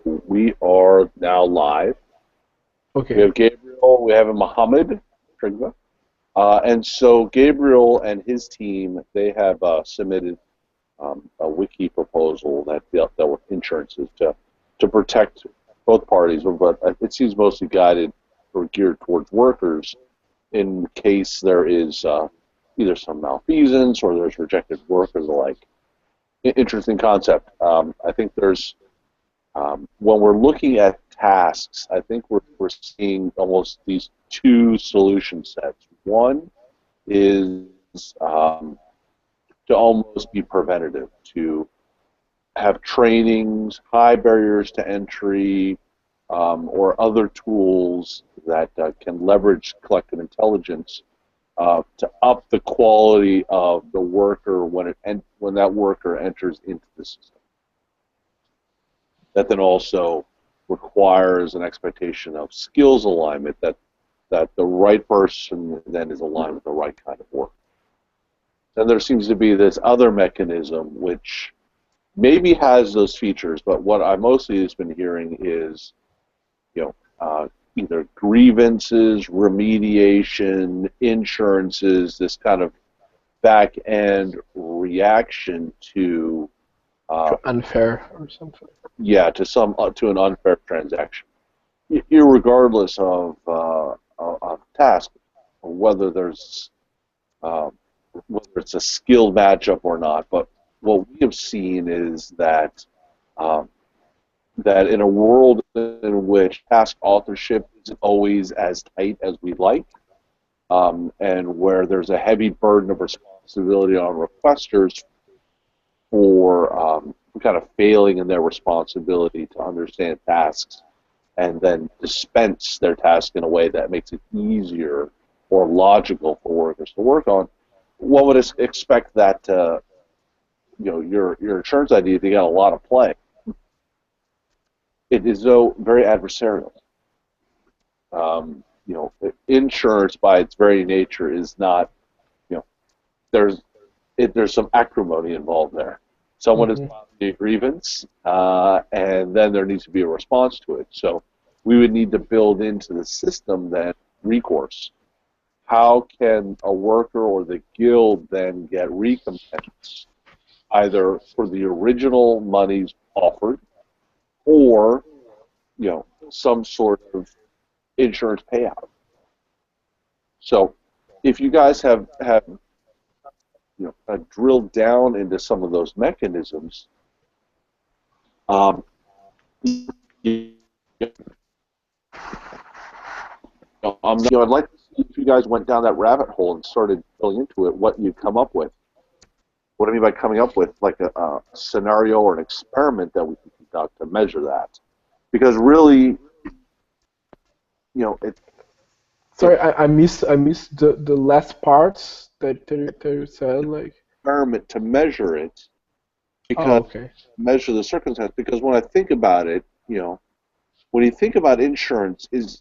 We are now live. We Okay. have Gabriel, we have Mohammed Trigva. And so Gabriel and his team, they have submitted a wiki proposal that dealt with insurances to protect both parties, but it seems mostly guided or geared towards workers in case there is either some malfeasance or there's rejected work or the like. Interesting concept. I think there's when we're looking at tasks, I think we're seeing almost these two solution sets. One is to almost be preventative, to have trainings, high barriers to entry, or other tools that can leverage collective intelligence to up the quality of the worker when that worker enters into the system. That then also requires an expectation of skills alignment, that the right person then is aligned with the right kind of work. Then there seems to be this other mechanism which maybe has those features, but what I mostly has been hearing is, either grievances, remediation, insurances, this kind of back end reaction to Unfair or something. to an unfair transaction, irregardless of task, or uh, whether it's a skill matchup or not. But what we have seen is um, that in a world in which task authorship isn't always as tight as we like, and where there's a heavy burden of responsibility on requesters for kind of failing in their responsibility to understand tasks and then dispense their task in a way that makes it easier or logical for workers to work on, one would expect that your insurance idea to get a lot of play. It is though very adversarial. Insurance by its very nature is not. You know, there's some acrimony involved there. Someone is Hmm. filing a grievance, and then there needs to be a response to it. So we would need to build into the system then recourse. How can a worker or the guild then get recompense, either for the original monies offered or some sort of insurance payout? So if you guys have drilled down into some of those mechanisms, um, you I'd like to see if you guys went down that rabbit hole and started going into it, what you come up with. What I mean by coming up with, like a scenario or an experiment that we can conduct to measure that, because really, it Sorry, I missed the last parts that you said. Like, experiment to measure it, oh, because okay. measure the circumstance. Because when I think about it, when you think about insurance, is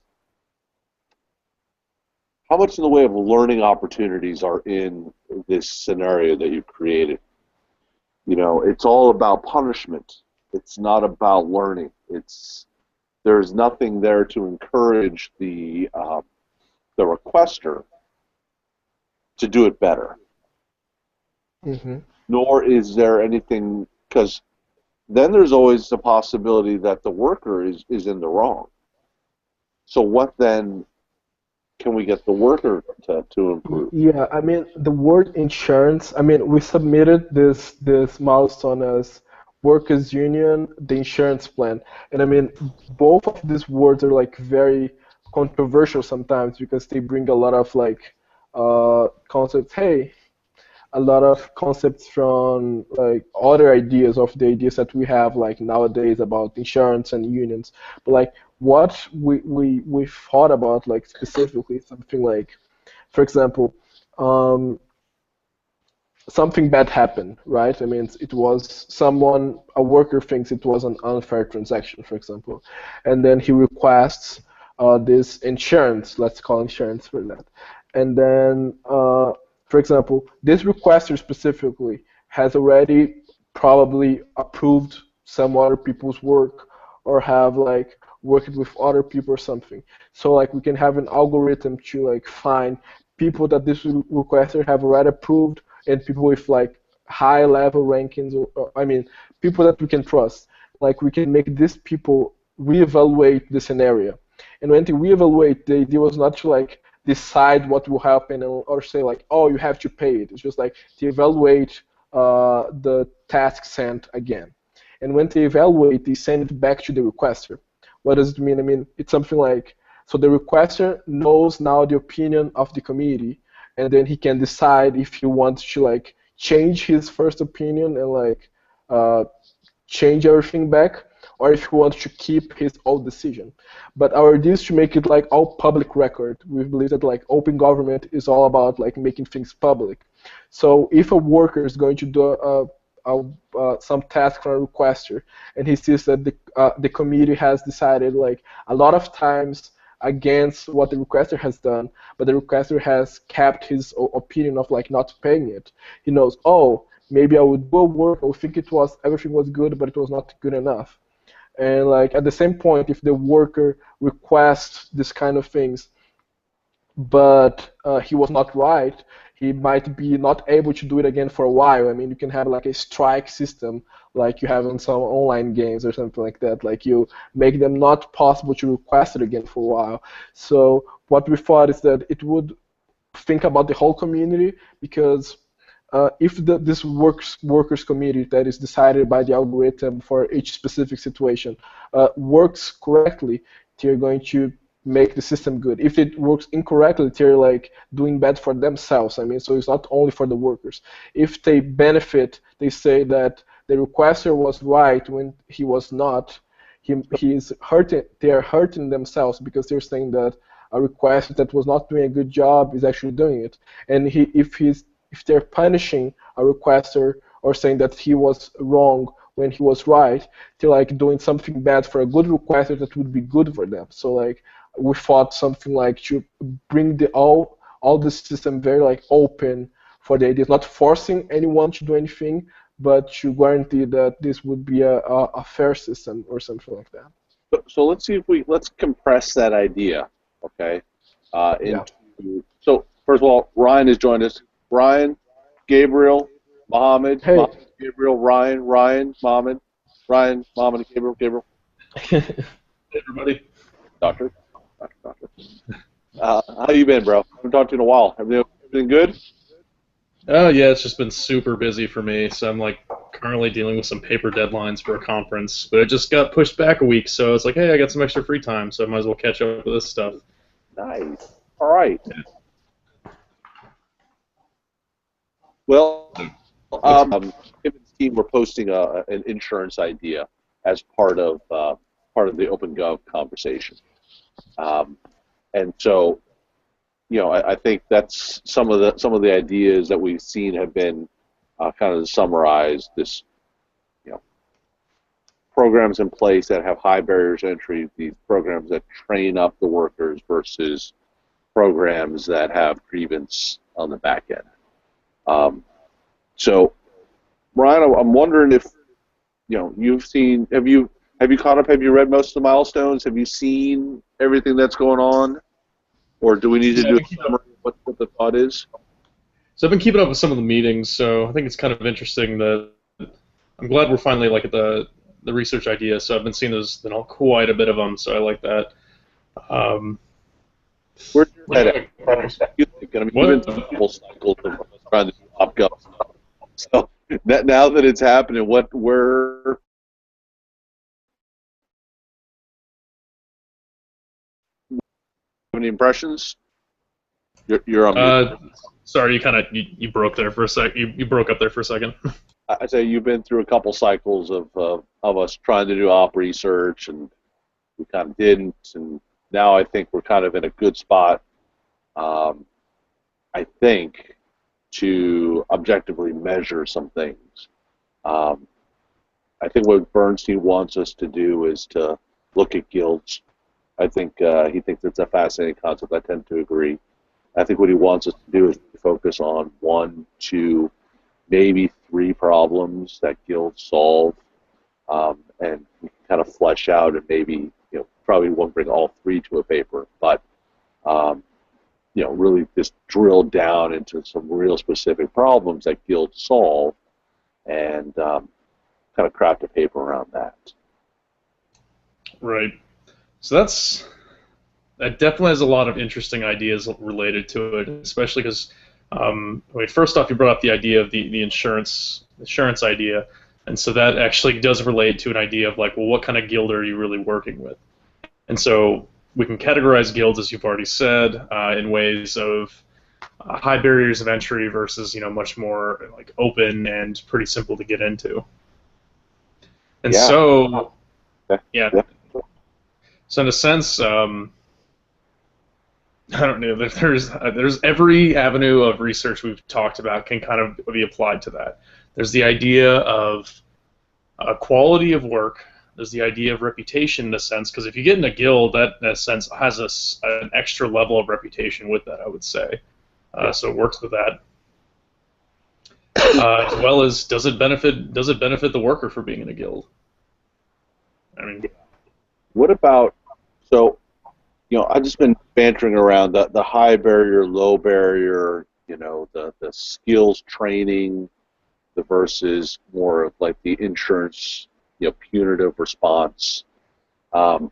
how much in the way of learning opportunities are in this scenario that you've created? It's all about punishment. It's not about learning. There's nothing there to encourage the requester to do it better. Hmm. Nor is there anything, because then there's always the possibility that the worker is in the wrong. So what then can we get the worker to improve? Yeah, I mean the word insurance. I mean we submitted this milestone as workers' union, the insurance plan, and I mean both of these words are like very controversial sometimes because they bring a lot of like concepts. Hey, a lot of concepts from like other ideas of the ideas that we have like nowadays about insurance and unions. But like what we thought about like specifically something like, for example, um, something bad happened, right? I mean, it was someone, a worker thinks it was an unfair transaction, for example, and then he requests this insurance, let's call insurance for that. And then, for example, this requester specifically has already probably approved some other people's work, or have like worked with other people or something. So like we can have an algorithm to like find people that this requester have already approved and people with like high level rankings or I mean people that we can trust. Like we can make these people reevaluate the scenario. And when they reevaluate, the idea was not to like decide what will happen or say like, oh, you have to pay it. It's just like to evaluate the task sent again. And when they evaluate, they send it back to the requester. What does it mean? I mean, it's something like, so the requester knows now the opinion of the committee, and then he can decide if he wants to like change his first opinion and like uh, change everything back, or if he wants to keep his old decision. But our idea is to make it like all public record. We believe that like open government is all about like making things public. So if a worker is going to do some task for a requester, and he sees that the committee has decided like a lot of times against what the requester has done, but the requester has kept his opinion of like not paying it. He knows, oh, maybe I would do a work, I would think it was everything was good, but it was not good enough. And like at the same point, if the worker requests this kind of things, but he was not right, he might be not able to do it again for a while. I mean, you can have like a strike system like you have in some online games or something like that. Like you make them not possible to request it again for a while. So what we thought is that it would think about the whole community because if this workers committee that is decided by the algorithm for each specific situation works correctly, they're going to make the system good. If it works incorrectly, they're like doing bad for themselves. I mean, so it's not only for the workers. If they benefit, they say that the requester was right when he was not. He's hurting. They are hurting themselves because they're saying that a requester that was not doing a good job is actually doing it. And if they're punishing a requester or saying that he was wrong when he was right, they're like doing something bad for a good requester that would be good for them. So like we thought something like to bring the all the system very like open for the ideas, not forcing anyone to do anything, but to guarantee that this would be a fair system or something like that. So let's see if let's compress that idea, okay? Yeah. So first of all, Ryan has joined us. Ryan, Gabriel, Mohammed, Hey. Mohammed, Gabriel, Ryan, Mohammed, Gabriel. Everybody. Doctor. How you been, bro? I haven't talked to you in a while. Everything good? Oh yeah, it's just been super busy for me. So I'm like currently dealing with some paper deadlines for a conference, but it just got pushed back a week. So it's like, hey, I got some extra free time, so I might as well catch up with this stuff. Nice. All right. Well, him and his team were posting an insurance idea as part of the OpenGov conversation, and so I think that's some of the ideas that we've seen have been kind of summarized. This programs in place that have high barriers to entry, these programs that train up the workers versus programs that have grievance on the back end. So, Ryan, I'm wondering if you've seen, have you caught up? Have you read most of the milestones? Have you seen everything that's going on, or do we need to do a summary of what the thought is? So I've been keeping up with some of the meetings, so I think it's kind of interesting that I'm glad we're finally like at the research idea. So I've been seeing those, quite a bit of them. So I like that. Where's your head at? You've been through a couple cycles of trying to do OpGov stuff. So now that it's happening, where any impressions? You're on. Sorry, you broke there for a sec. You broke up there for a second. I say you've been through a couple cycles of us trying to do op research, and we kind of didn't, and now I think we're kind of in a good spot. I think to objectively measure some things. I think what Bernstein wants us to do is to look at guilds. I think he thinks it's a fascinating concept. I tend to agree. I think what he wants us to do is focus on 1, 2, maybe 3 problems that guilds solve, and kind of flesh out, and maybe probably won't bring all three to a paper, but really just drill down into some real specific problems that guilds solve, and kind of craft a paper around that. Right. So that definitely has a lot of interesting ideas related to it, especially because, first off, you brought up the idea of the insurance idea, and so that actually does relate to an idea of like, well, what kind of guild are you really working with? And so we can categorize guilds, as you've already said, in ways of high barriers of entry versus much more like open and pretty simple to get into. And so, yeah. So in a sense, I don't know. There's every avenue of research we've talked about can kind of be applied to that. There's the idea of quality of work. There's the idea of reputation in a sense, because if you get in a guild, that in a sense has an extra level of reputation with that, I would say. So it works with that. As well as does it benefit the worker for being in a guild? I mean, what about I've just been bantering around the high barrier, low barrier, the skills training, the versus more of like the insurance, punitive response. But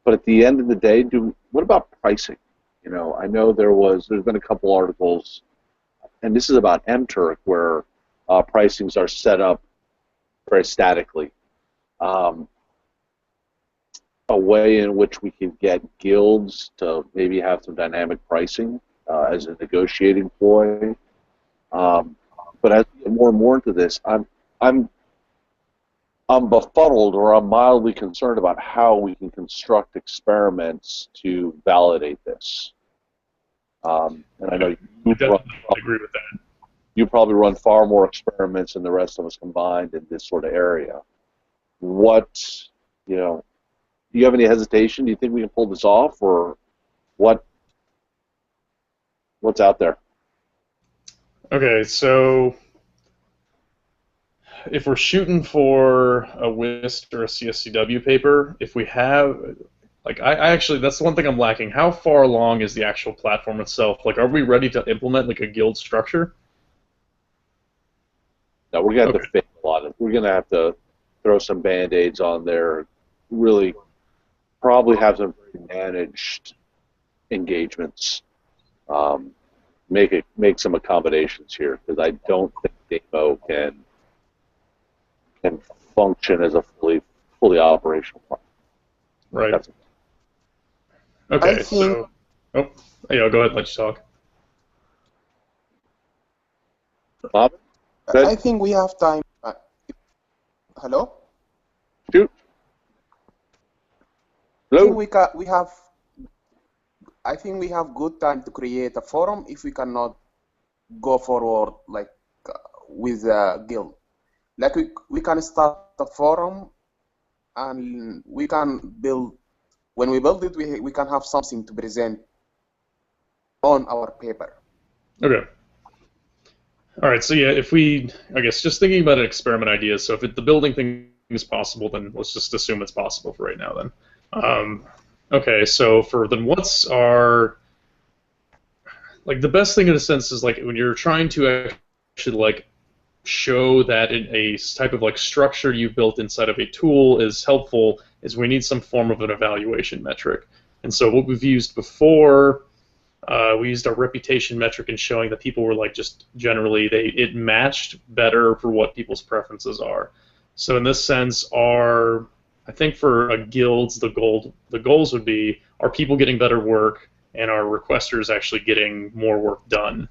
at the end of the day, what about pricing? I know there's been a couple articles, and this is about MTurk, where pricings are set up very statically. A way in which we can get guilds to maybe have some dynamic pricing as a negotiating ploy. But as we get more and more into this, I'm befuddled, or I'm mildly concerned about how we can construct experiments to validate this. And I know you agree with that. You probably run far more experiments than the rest of us combined in this sort of area. Do you have any hesitation? Do you think we can pull this off, or what's out there? Okay, so if we're shooting for a WIST or a CSCW paper, if we have, I actually, that's the one thing I'm lacking. How far along is the actual platform itself? Like, are we ready to implement like a guild structure? No, we're gonna have to fix a lot of. We're gonna have to throw some band-aids on there. Really, probably have some managed engagements. Make some accommodations here, because I don't think Demo can function as a fully operational platform. Right. Okay. So, go ahead. Let you talk. Bob? I think we have time. Hello? Shoot. Hello? I think we have good time to create a forum if we cannot go forward with a guild. Like we can start a forum, and we can build. When we build it, we can have something to present on our paper. Okay. All right. So yeah, I guess just thinking about an experiment ideas. So if the building thing is possible, then let's just assume it's possible for right now. Then. Okay. So what's our the best thing in a sense is when you're trying to actually show that a type of structure you've built inside of a tool is helpful, is we need some form of an evaluation metric. And so what we've used before, we used a reputation metric in showing that people were just generally it matched better for what people's preferences are. So in this sense, I think for guilds, the goals would be, are people getting better work, and are requesters actually getting more work done?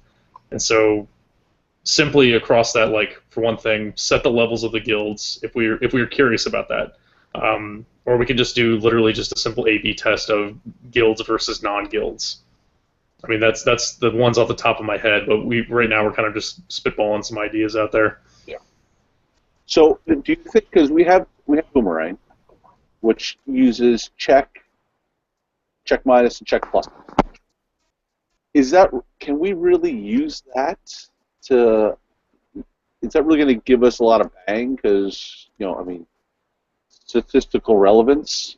And so simply across that, for one thing, set the levels of the guilds if we're curious about that, or we can just do literally just a simple A/B test of guilds versus non-guilds. I mean, that's the ones off the top of my head, but right now we're kind of just spitballing some ideas out there. Yeah. So do you think, because we have Boomerang, which uses check minus, and check plus, can we really use that? Is that really going to give us a lot of bang? Because statistical relevance.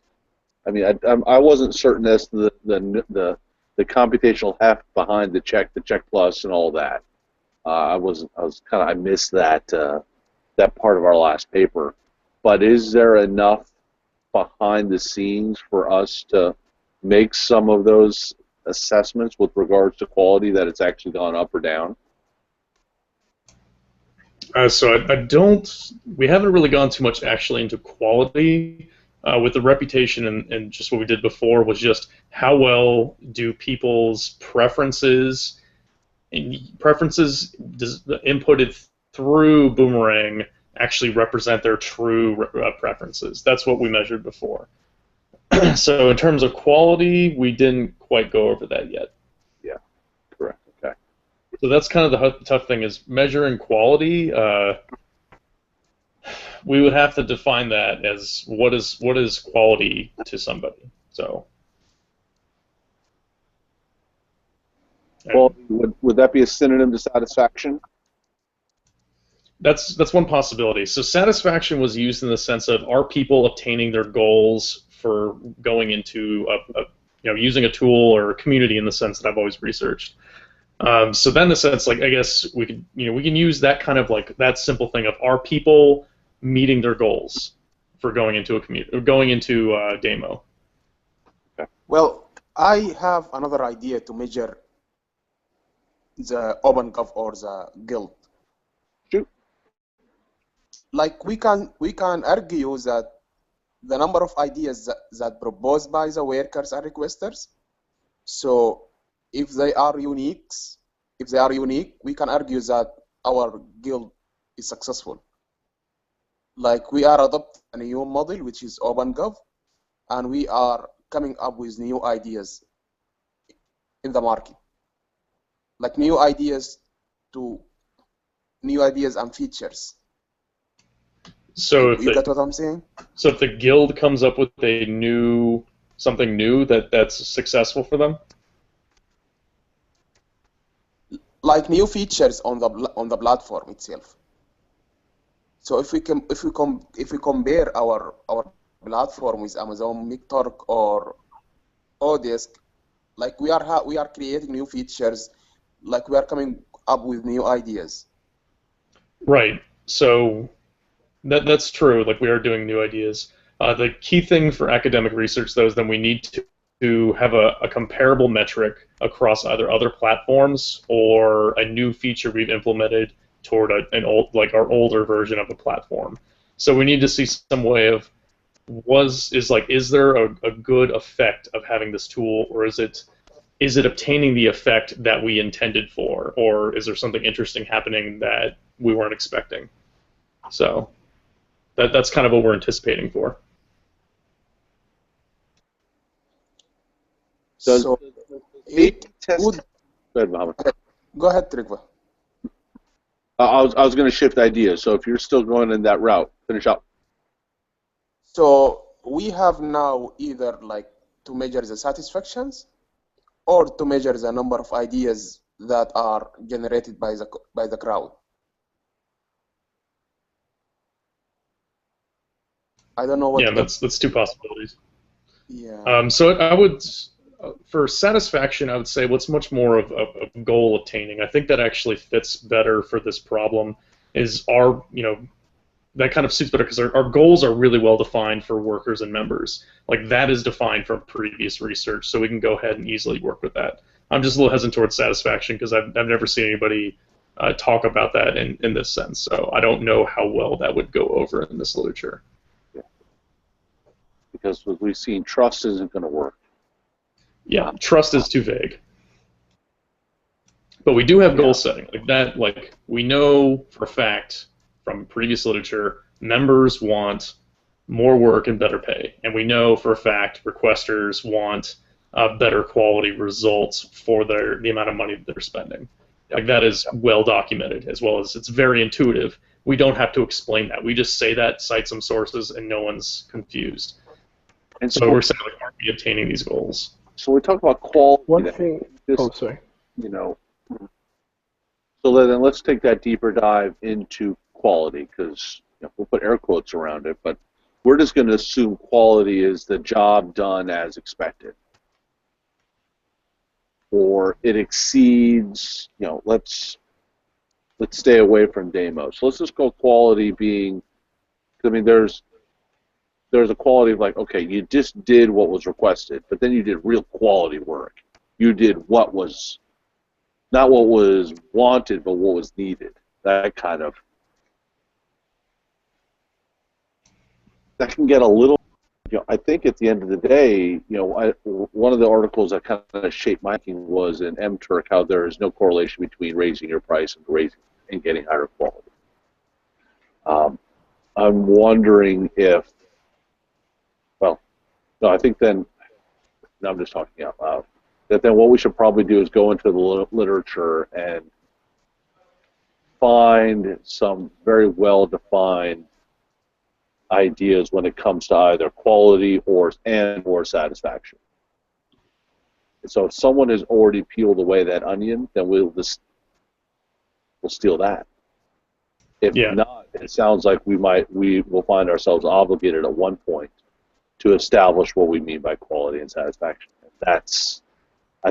I mean, I wasn't certain as to the computational heft behind the check plus, and all that. I missed that that part of our last paper. But is there enough behind the scenes for us to make some of those assessments with regards to quality that it's actually gone up or down? So I don't. We haven't really gone too much actually into quality. With the reputation and just what we did before was just how well do people's preferences inputted through Boomerang actually represent their true preferences. That's what we measured before. So in terms of quality, we didn't quite go over that yet. Yeah, correct. Okay. So that's kind of the tough thing is measuring quality. We would have to define that as what is quality to somebody. So. Well, would that be a synonym to satisfaction? That's one possibility. So satisfaction was used in the sense of are people obtaining their goals for going into using a tool or a community in the sense that I've always researched. So then, in the sense, like I guess we can use that kind of like that simple thing of are people meeting their goals for going into a community or going into a demo. Okay. Well, I have another idea to measure the OpenGov or the guild. Shoot. Like we can argue that the number of ideas that proposed by the workers and requesters. So if they are unique, we can argue that our guild is successful. Like we are adopting a new model, which is OpenGov, and we are coming up with new ideas in the market. Like new ideas and features. So you get what I'm saying? So if the guild comes up with something new that's successful for them? Like new features on the platform itself. So if we compare our platform with Amazon MikTorque or Odesk, like we are creating new features, like we are coming up with new ideas. Right. So that's true. Like we are doing new ideas. The key thing for academic research, though, is that we need to have a comparable metric across either other platforms or a new feature we've implemented toward our older version of a platform. So we need to see some way of is there a good effect of having this tool, or is it obtaining the effect that we intended for, or is there something interesting happening that we weren't expecting? So that's kind of what we're anticipating for. So it would. Go ahead, Mohammed. Go ahead, Trygve. I was going to shift ideas, so if you're still going in that route, finish up. So we have now either like to measure the satisfactions or to measure the number of ideas that are generated by the crowd. I don't know what. Yeah, that's two possibilities. Yeah. So I would, for satisfaction, I would say what's much more of a goal obtaining. I think that actually fits better for this problem. Is that kind of suits better because our goals are really well defined for workers and members. Like that is defined from previous research, so we can go ahead and easily work with that. I'm just a little hesitant towards satisfaction because I've never seen anybody talk about that in this sense. So I don't know how well that would go over in this literature. Yeah. Because what we've seen, trust isn't going to work. Yeah, trust is too vague. But we do have goal setting. Like that, like we know for a fact from previous literature, members want more work and better pay. And we know for a fact requesters want better quality results for the amount of money that they're spending. Like that is well documented, as well as it's very intuitive. We don't have to explain that. We just say that, cite some sources, and no one's confused. And so we're saying, like, aren't we obtaining these goals? So we talk about quality. One thing. Sorry. So then let's take that deeper dive into quality, because we'll put air quotes around it. But we're just going to assume quality is the job done as expected, or it exceeds. Let's stay away from Deimos. Let's just go quality being. I mean, there's a quality of like, okay, you just did what was requested, but then you did real quality work. You did what was not what was wanted, but what was needed. That can get a little. I think at the end of the day, one of the articles that kind of shaped my thinking was in MTurk how there is no correlation between raising your price and getting higher quality. I'm wondering if, well, no, I think then, no, I'm just talking out loud, that then what we should probably do is go into the literature and find some very well-defined ideas when it comes to either quality or satisfaction. So if someone has already peeled away that onion, then we'll steal that. If not, it sounds like we will find ourselves obligated at one point to establish what we mean by quality and satisfaction. I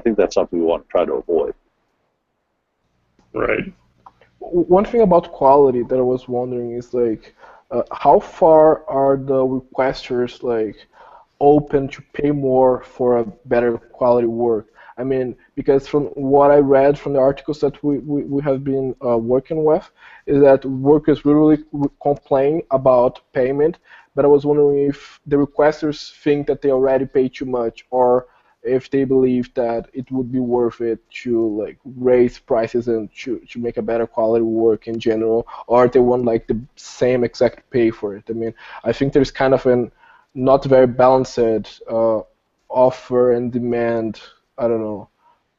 think that's something we want to try to avoid. Right. One thing about quality that I was wondering is like, how far are the requesters like open to pay more for a better quality work? I mean, because from what I read from the articles that we have been working with, is that workers really complain about payment, but I was wondering if the requesters think that they already pay too much, or if they believe that it would be worth it to like raise prices and to make a better quality work in general, or they want like the same exact pay for it. I mean, I think there's kind of an not very balanced offer and demand, I don't know,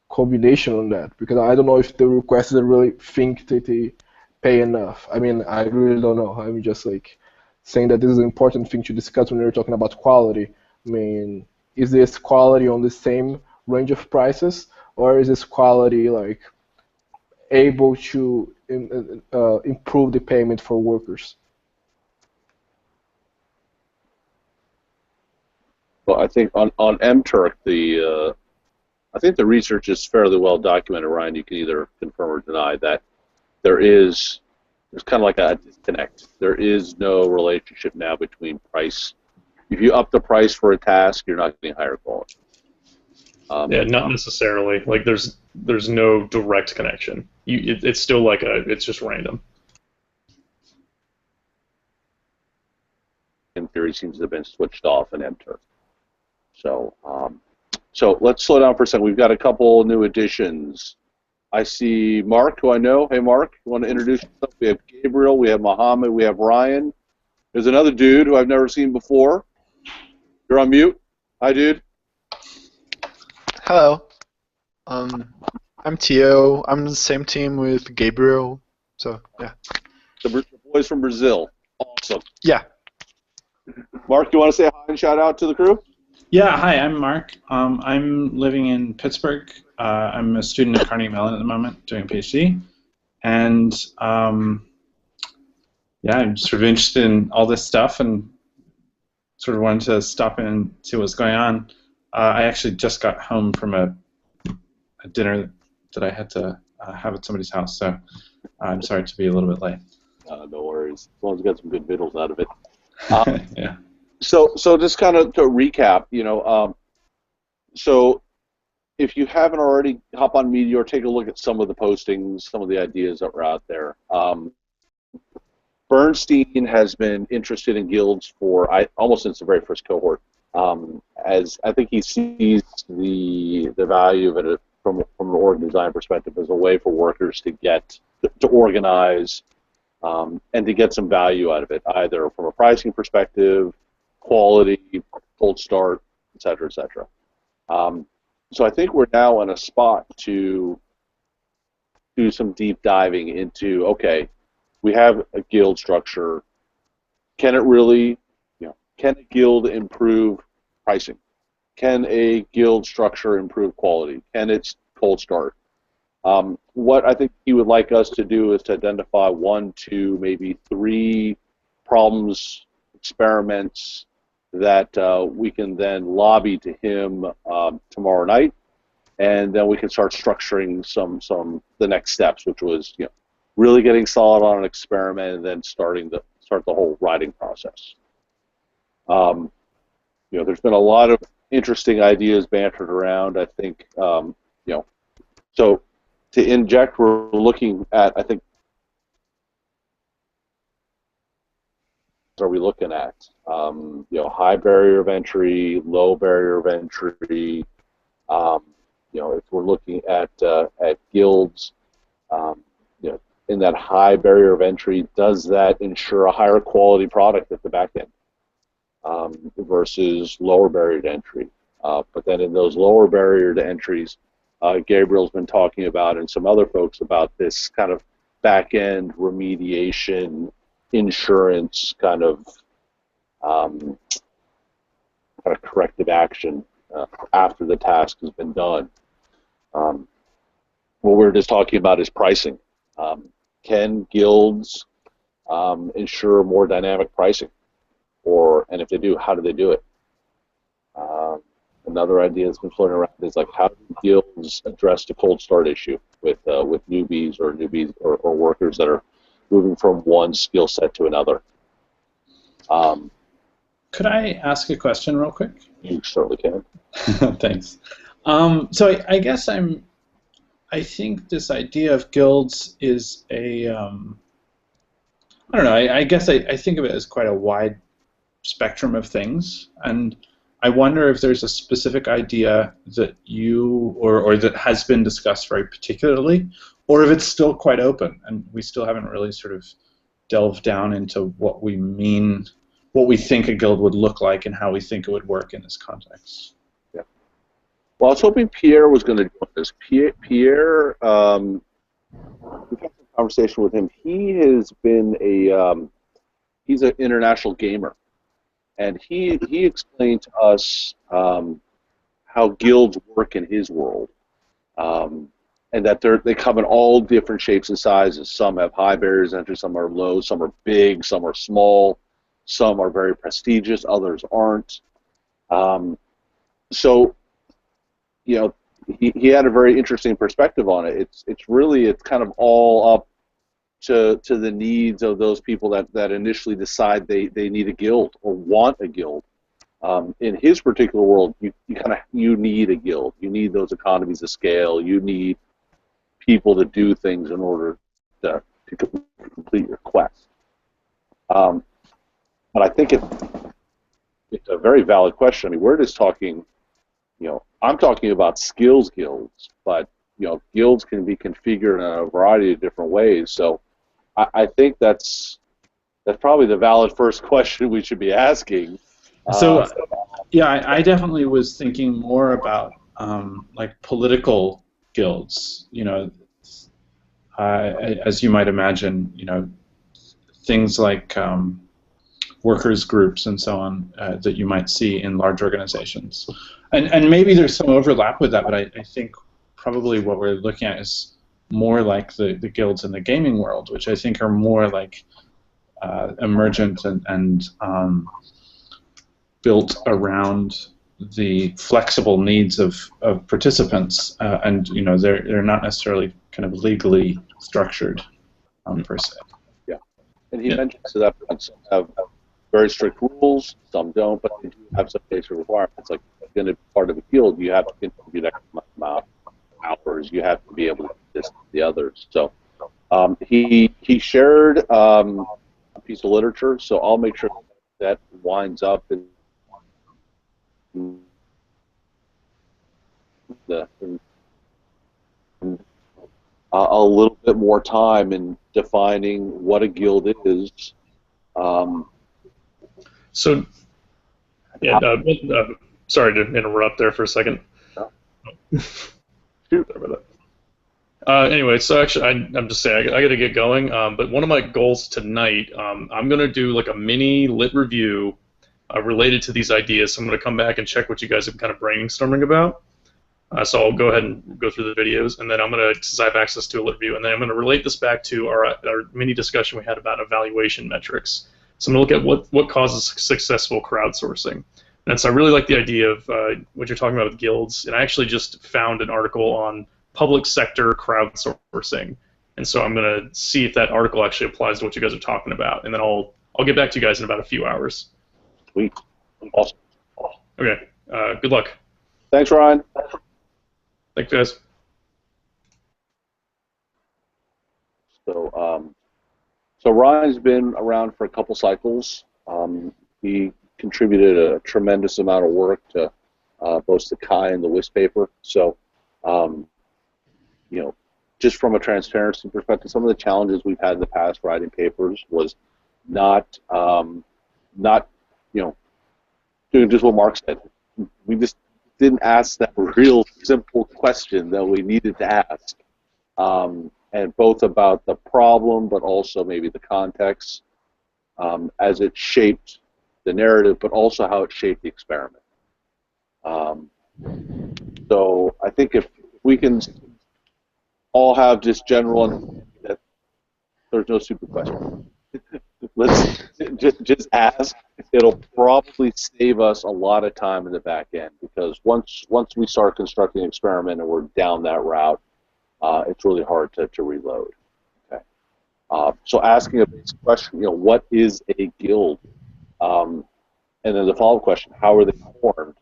combination on that, because I don't know if the requesters really think that they pay enough. I mean, I really don't know. I'm just like saying that this is an important thing to discuss when we're talking about quality. I mean, is this quality on the same range of prices, or is this quality like able to improve the payment for workers? Well, I think on MTurk, I think the research is fairly well documented, Ryan. You can either confirm or deny that there's kind of like a disconnect. There is no relationship now between price. If you up the price for a task, you're not getting higher quality. Yeah, not necessarily. Like there's no direct connection. It's still like it's just random. In theory, seems to have been switched off in MTurk. So let's slow down for a second. We've got a couple new additions. I see Mark, who I know. Hey, Mark, you want to introduce yourself? We have Gabriel, we have Mohammed, we have Ryan. There's another dude who I've never seen before. You're on mute. Hi, dude. Hello. I'm Tio. I'm on the same team with Gabriel. So, yeah. The boys from Brazil. Awesome. Yeah. Mark, you want to say hi and shout out to the crew? Yeah, hi, I'm Mark. I'm living in Pittsburgh. I'm a student at Carnegie Mellon at the moment, doing a PhD. And yeah, I'm sort of interested in all this stuff and sort of wanted to stop in and see what's going on. I actually just got home from a dinner that I had to have at somebody's house, so I'm sorry to be a little bit late. No worries. As long as you got some good vittles out of it. Yeah. So just kind of to recap, so if you haven't already, hop on Meteor, take a look at some of the postings, some of the ideas that were out there. Bernstein has been interested in guilds for almost since the very first cohort, as I think he sees the value of it from an org design perspective as a way for workers to organize and to get some value out of it, either from a pricing perspective, quality, cold start, et cetera, et cetera. So I think we're now in a spot to do some deep diving into, okay, we have a guild structure. Can it really, can a guild improve pricing? Can a guild structure improve quality? Can it cold start? What I think he would like us to do is to identify 1, 2, maybe 3 problems, experiments that we can then lobby to him tomorrow night, and then we can start structuring the next steps, which was really getting solid on an experiment and then start the whole writing process. There's been a lot of interesting ideas bantered around. I think so to inject, we're looking at, I think, are we looking at high barrier of entry, low barrier of entry. If we're looking at guilds, in that high barrier of entry, does that ensure a higher quality product at the back end versus lower barrier to entry? But then in those lower barrier to entries, Gabriel's been talking about, and some other folks, about this kind of back end remediation, insurance kind of corrective action after the task has been done. What we're just talking about is pricing. Can guilds ensure more dynamic pricing? And if they do, how do they do it? Another idea that's been floating around is how do guilds address the cold start issue with newbies or workers that are moving from one skill set to another? Could I ask a question real quick? You certainly can. Thanks. So I guess I think this idea of guilds is I don't know. I guess I think of it as quite a wide spectrum of things, and I wonder if there's a specific idea that you or that has been discussed very particularly, or if it's still quite open and we still haven't really sort of delved down into what we mean, what we think a guild would look like, and how we think it would work in this context. Yeah. Well, I was hoping Pierre was going to join us. Pierre, we've had some conversation with him. He has been he's an international gamer. And he explained to us how guilds work in his world, and that they come in all different shapes and sizes. Some have high barriers to entry, some are low, some are big, some are small, some are very prestigious, others aren't. So, he had a very interesting perspective on it. It's kind of all up to the needs of those people that initially decide they need a guild or want a guild. In his particular world, you need a guild. You need those economies of scale. You need people to do things in order to complete your quest. But I think it's a very valid question. I mean, we're just talking, I'm talking about skills guilds, but guilds can be configured in a variety of different ways. So I think that's probably the valid first question we should be asking. So, yeah, I definitely was thinking more about political guilds. As you might imagine, things like workers groups and so on that you might see in large organizations, and maybe there's some overlap with that. But I think probably what we're looking at is more like the guilds in the gaming world, which I think are more like emergent and built around the flexible needs of participants, and they're not necessarily kind of legally structured per se. Yeah, and he mentioned that some have very strict rules, some don't, but they do have some basic requirements. Like, if you're going to be part of a guild, you have to contribute X amount of hours. You have to be able to do this and the others. So he shared a piece of literature, so I'll make sure that winds up in a little bit more time in defining what a guild is. So, yeah, sorry to interrupt there for a second. No. Sorry about that. Anyway, so actually, I'm just saying I got to get going. But one of my goals tonight, I'm gonna do like a mini lit review related to these ideas. So I'm gonna come back and check what you guys have kind of brainstorming about. So I'll go ahead and go through the videos, and then I'm gonna, since I have access to a lit review, and then I'm gonna relate this back to our mini discussion we had about evaluation metrics. So I'm going to look at what causes successful crowdsourcing. And so I really like the idea of what you're talking about with guilds. And I actually just found an article on public sector crowdsourcing. And so I'm going to see if that article actually applies to what you guys are talking about. And then I'll get back to you guys in about a few hours. Sweet. Awesome. Okay. Good luck. Thanks, Ryan. Thanks, guys. So Ryan's been around for a couple cycles. He contributed a tremendous amount of work to both the Chi and the WISP paper. So, just from a transparency perspective, some of the challenges we've had in the past writing papers was not doing just what Mark said. We just didn't ask that real simple question that we needed to ask. And both about the problem, but also maybe the context as it shaped the narrative, but also how it shaped the experiment. So I think if we can all have just general understanding that there's no super question. Let's just ask. It'll probably save us a lot of time in the back end, because once we start constructing an experiment and we're down that route, it's really hard to reload. Okay. So asking a basic question, what is a guild? And then the follow-up question, how are they formed?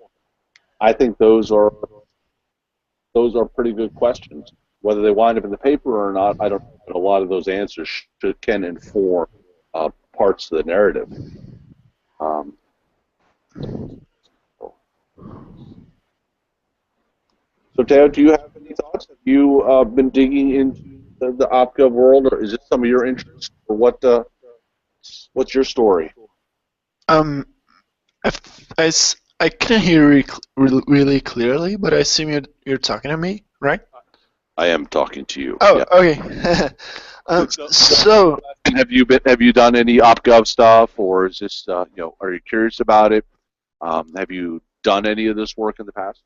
I think those are pretty good questions. Whether they wind up in the paper or not, I don't know. But a lot of those answers can inform parts of the narrative. So, Teo, do you have any thoughts? Have you been digging into the OpGov world, or is it some of your interest, or what's your story? I couldn't hear you really clearly, but I assume you're talking to me, right? I am talking to you. Oh, yeah. Okay. So have you done any OpGov stuff, or is this are you curious about it? Have you done any of this work in the past?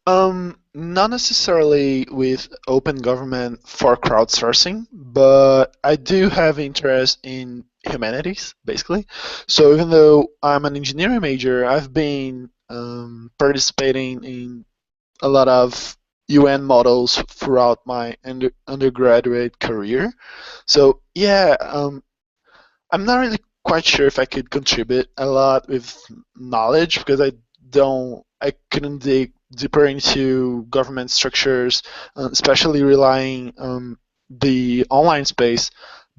not necessarily with open government for crowdsourcing, but I do have interest in humanities, basically. So even though I'm an engineering major, I've been participating in a lot of UN models throughout my undergraduate career. So yeah, I'm not really quite sure if I could contribute a lot with knowledge, because I couldn't dig deeper into government structures, especially relying on the online space.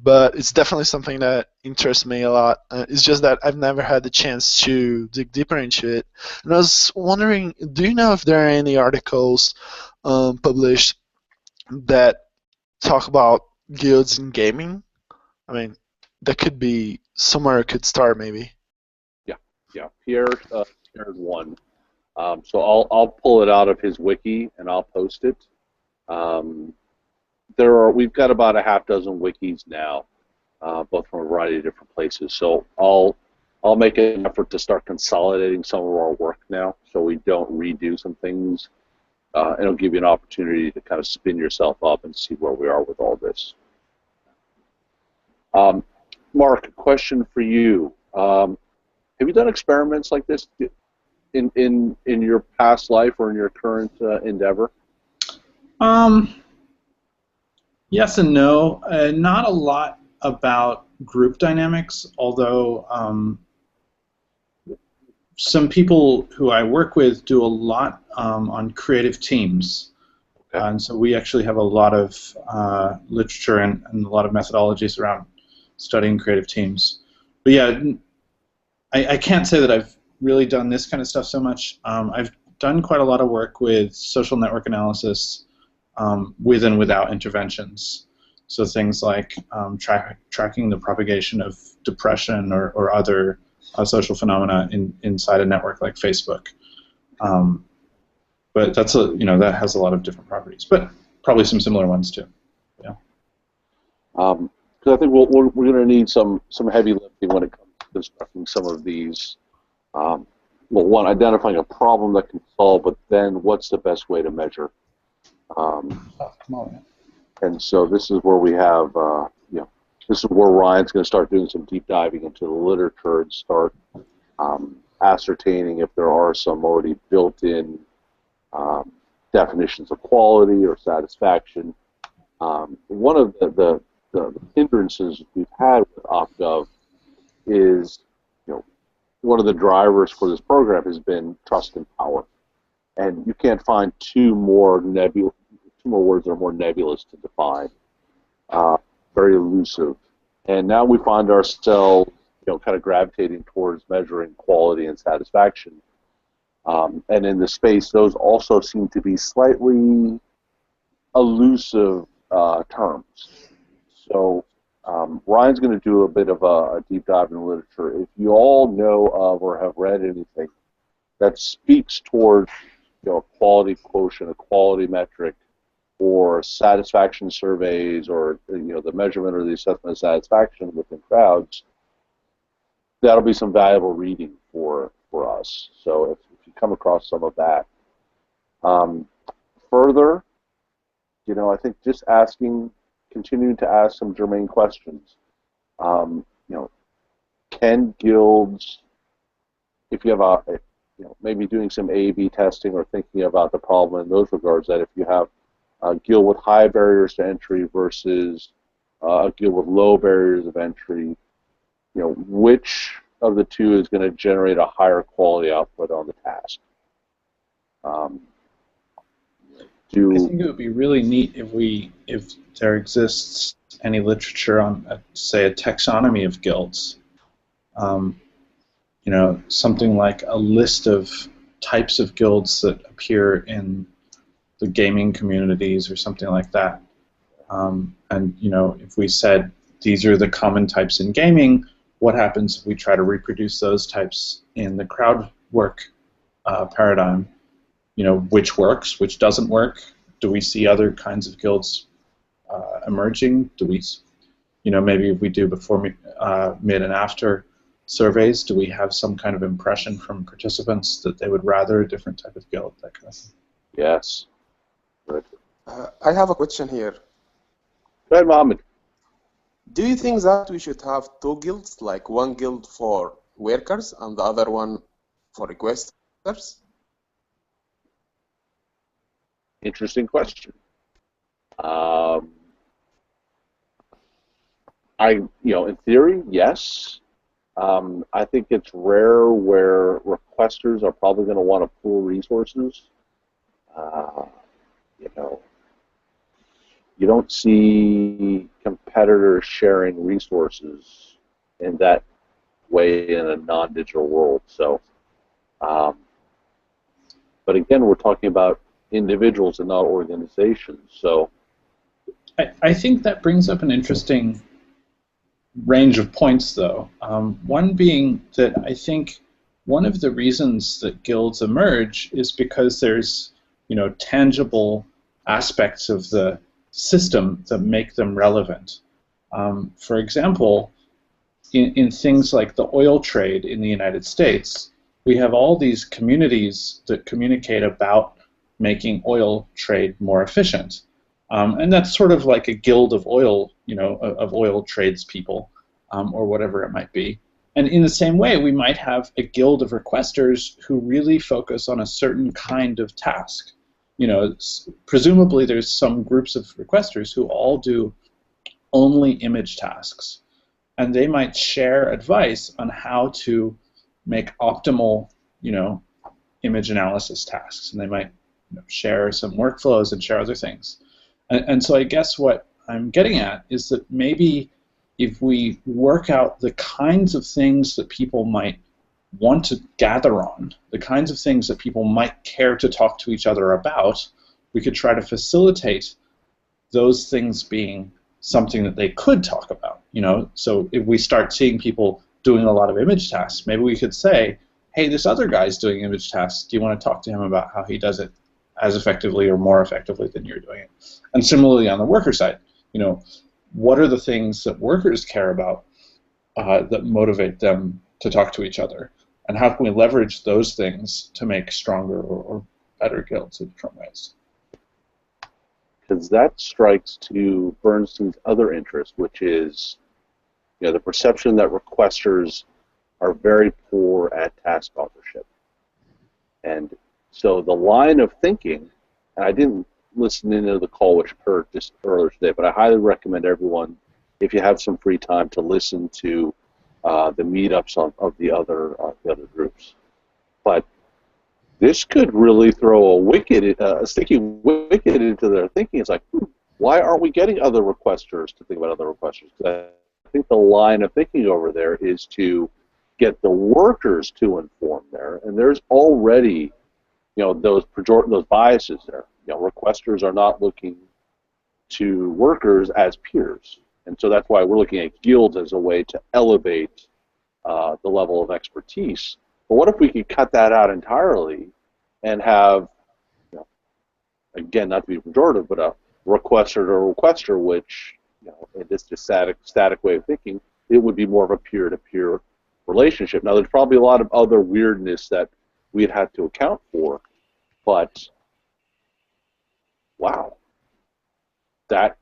But it's definitely something that interests me a lot. It's just that I've never had the chance to dig deeper into it. And I was wondering, do you know if there are any articles published that talk about guilds in gaming? I mean, that could be somewhere it could start, maybe. Yeah. Pierre shared one. So I'll pull it out of his wiki and I'll post it. We've got about a half dozen wikis now, both from a variety of different places. So I'll make an effort to start consolidating some of our work now, so we don't redo some things. And it'll give you an opportunity to kind of spin yourself up and see where we are with all this. Mark, question for you. Have you done experiments like this in your past life or in your current endeavor? Yes and no. Not a lot about group dynamics, although some people who I work with do a lot on creative teams. Okay. And so we actually have a lot of literature and a lot of methodologies around studying creative teams. But yeah, I can't say that I've really done this kind of stuff so much. I've done quite a lot of work with social network analysis with and without interventions. So things like tracking the propagation of depression or other social phenomena inside a network like Facebook. But that's that has a lot of different properties, but probably some similar ones too. Yeah. Because I think we're going to need some heavy lifting when it comes to constructing some of these. Well, one, identifying a problem that can solve, but then what's the best way to measure? And so this is where we have this is where Ryan's going to start doing some deep diving into the literature and start ascertaining if there are some already built-in definitions of quality or satisfaction. One of the hindrances we've had with OpGov is, one of the drivers for this program has been trust and power, and you can't find two more words that are more nebulous to define. Very elusive, and now we find ourselves, kind of gravitating towards measuring quality and satisfaction. And in the space, those also seem to be slightly elusive terms. So Ryan's going to do a bit of a deep dive in literature. If you all know of or have read anything that speaks towards a quality quotient, a quality metric, or satisfaction surveys, or the measurement or the assessment of satisfaction within crowds, that'll be some valuable reading for us. So if you come across some of that. Further, I think just continuing to ask some germane questions. Can guilds, if you have maybe doing some A/B testing or thinking about the problem in those regards, that if you have a guild with high barriers to entry versus a guild with low barriers of entry, which of the two is going to generate a higher quality output on the task? I think it would be really neat if there exists any literature on, say, a taxonomy of guilds. Something like a list of types of guilds that appear in the gaming communities or something like that. And if we said these are the common types in gaming, what happens if we try to reproduce those types in the crowd work paradigm? Which works, which doesn't work? Do we see other kinds of guilds emerging? Do we, maybe if we do before, mid, and after surveys, do we have some kind of impression from participants that they would rather a different type of guild, that kind of thing? Yes. Good. I have a question here. Go ahead, Mohammed. Do you think that we should have two guilds, like one guild for workers and the other one for requesters? Interesting question. In theory, yes. I think it's rare where requesters are probably going to want to pool resources. You don't see competitors sharing resources in that way in a non-digital world. So, but again, we're talking about individuals and not organizations. So, I think that brings up an interesting range of points, though. One being that I think one of the reasons that guilds emerge is because there's, tangible aspects of the system that make them relevant. For example, in things like the oil trade in the United States, we have all these communities that communicate about making oil trade more efficient. And that's sort of like a guild of oil, of oil tradespeople, or whatever it might be. And in the same way, we might have a guild of requesters who really focus on a certain kind of task. Presumably there's some groups of requesters who all do only image tasks. And they might share advice on how to make optimal, image analysis tasks. And they might share some workflows and share other things. And so I guess what I'm getting at is that maybe if we work out the kinds of things that people might want to gather on, the kinds of things that people might care to talk to each other about, we could try to facilitate those things being something that they could talk about. So if we start seeing people doing a lot of image tasks, maybe we could say, hey, this other guy's doing image tasks. Do you want to talk to him about how he does it as effectively or more effectively than you're doing it? And similarly on the worker side, what are the things that workers care about that motivate them to talk to each other? And how can we leverage those things to make stronger or better guilds in different ways? Because that strikes to Bernstein's other interest, which is the perception that requesters are very poor at task authorship. And so the line of thinking, and I didn't listen into the call which occurred just earlier today, but I highly recommend everyone, if you have some free time, to listen to the meetups of the other groups. But this could really throw a sticky wicket into their thinking. It's like, why aren't we getting other requesters to think about other requesters? Because I think the line of thinking over there is to get the workers to inform there, and there's already, those biases there. Requesters are not looking to workers as peers, and so that's why we're looking at guilds as a way to elevate the level of expertise. But what if we could cut that out entirely and have, again, not to be pejorative, but a requester to a requester, which, in this just static way of thinking, it would be more of a peer-to-peer relationship. Now, there's probably a lot of other weirdness that we'd have to account for, but wow, that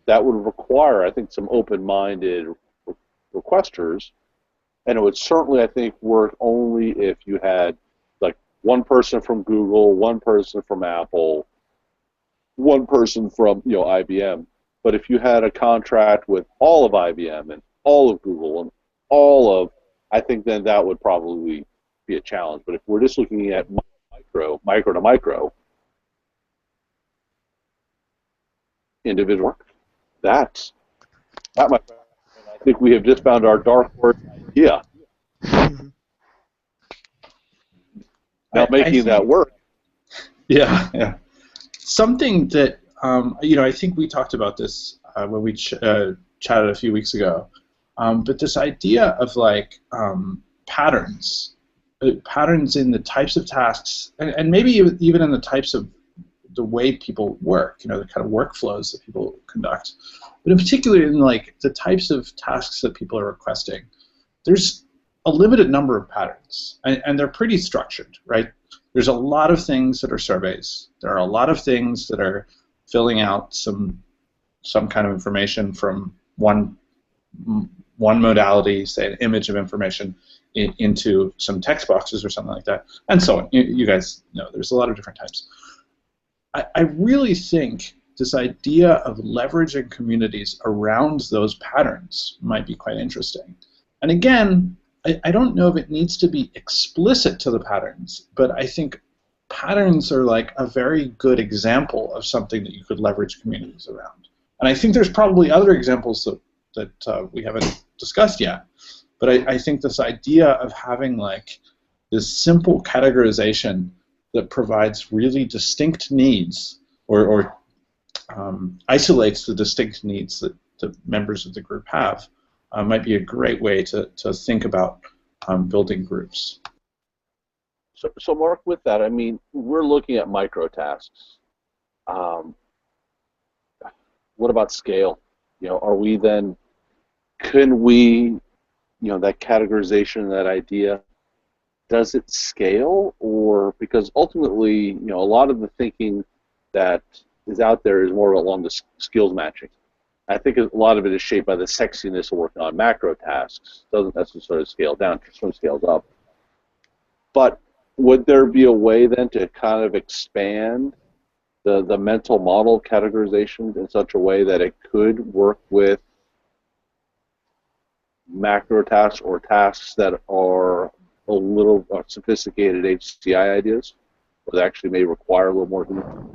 would require, I think, some open-minded requesters, and it would certainly, I think, work only if you had like one person from Google, one person from Apple, one person from IBM. But if you had a contract with all of IBM and all of Google and I think then that would probably be a challenge. But if we're just looking at micro to micro, individual, that my friend, I think we have just found our dark horse idea. Now making that work. Yeah. Something that I think we talked about this when we chatted a few weeks ago. But this idea of like patterns in the types of tasks, and maybe even in the types of the way people work, the kind of workflows that people conduct, but in particular in like the types of tasks that people are requesting, there's a limited number of patterns, and they're pretty structured, right? There's a lot of things that are surveys. There are a lot of things that are filling out some kind of information from one modality, say an image of information, into some text boxes or something like that, and so on. You guys know there's a lot of different types. I really think this idea of leveraging communities around those patterns might be quite interesting. And again, I don't know if it needs to be explicit to the patterns, but I think patterns are like a very good example of something that you could leverage communities around. And I think there's probably other examples that we haven't discussed yet. But I think this idea of having like this simple categorization that provides really distinct needs or isolates the distinct needs that the members of the group have might be a great way to think about building groups. So Mark, with that, I mean, we're looking at micro tasks. What about scale? Are we then, can we, that categorization, that idea, does it scale? Or, because ultimately, a lot of the thinking that is out there is more along the skills matching. I think a lot of it is shaped by the sexiness of working on macro tasks. Doesn't necessarily scale down, it sort of scales up. But would there be a way then to kind of expand the mental model categorization in such a way that it could work with macro tasks or tasks that are a little sophisticated HCI ideas, or that actually may require a little more human?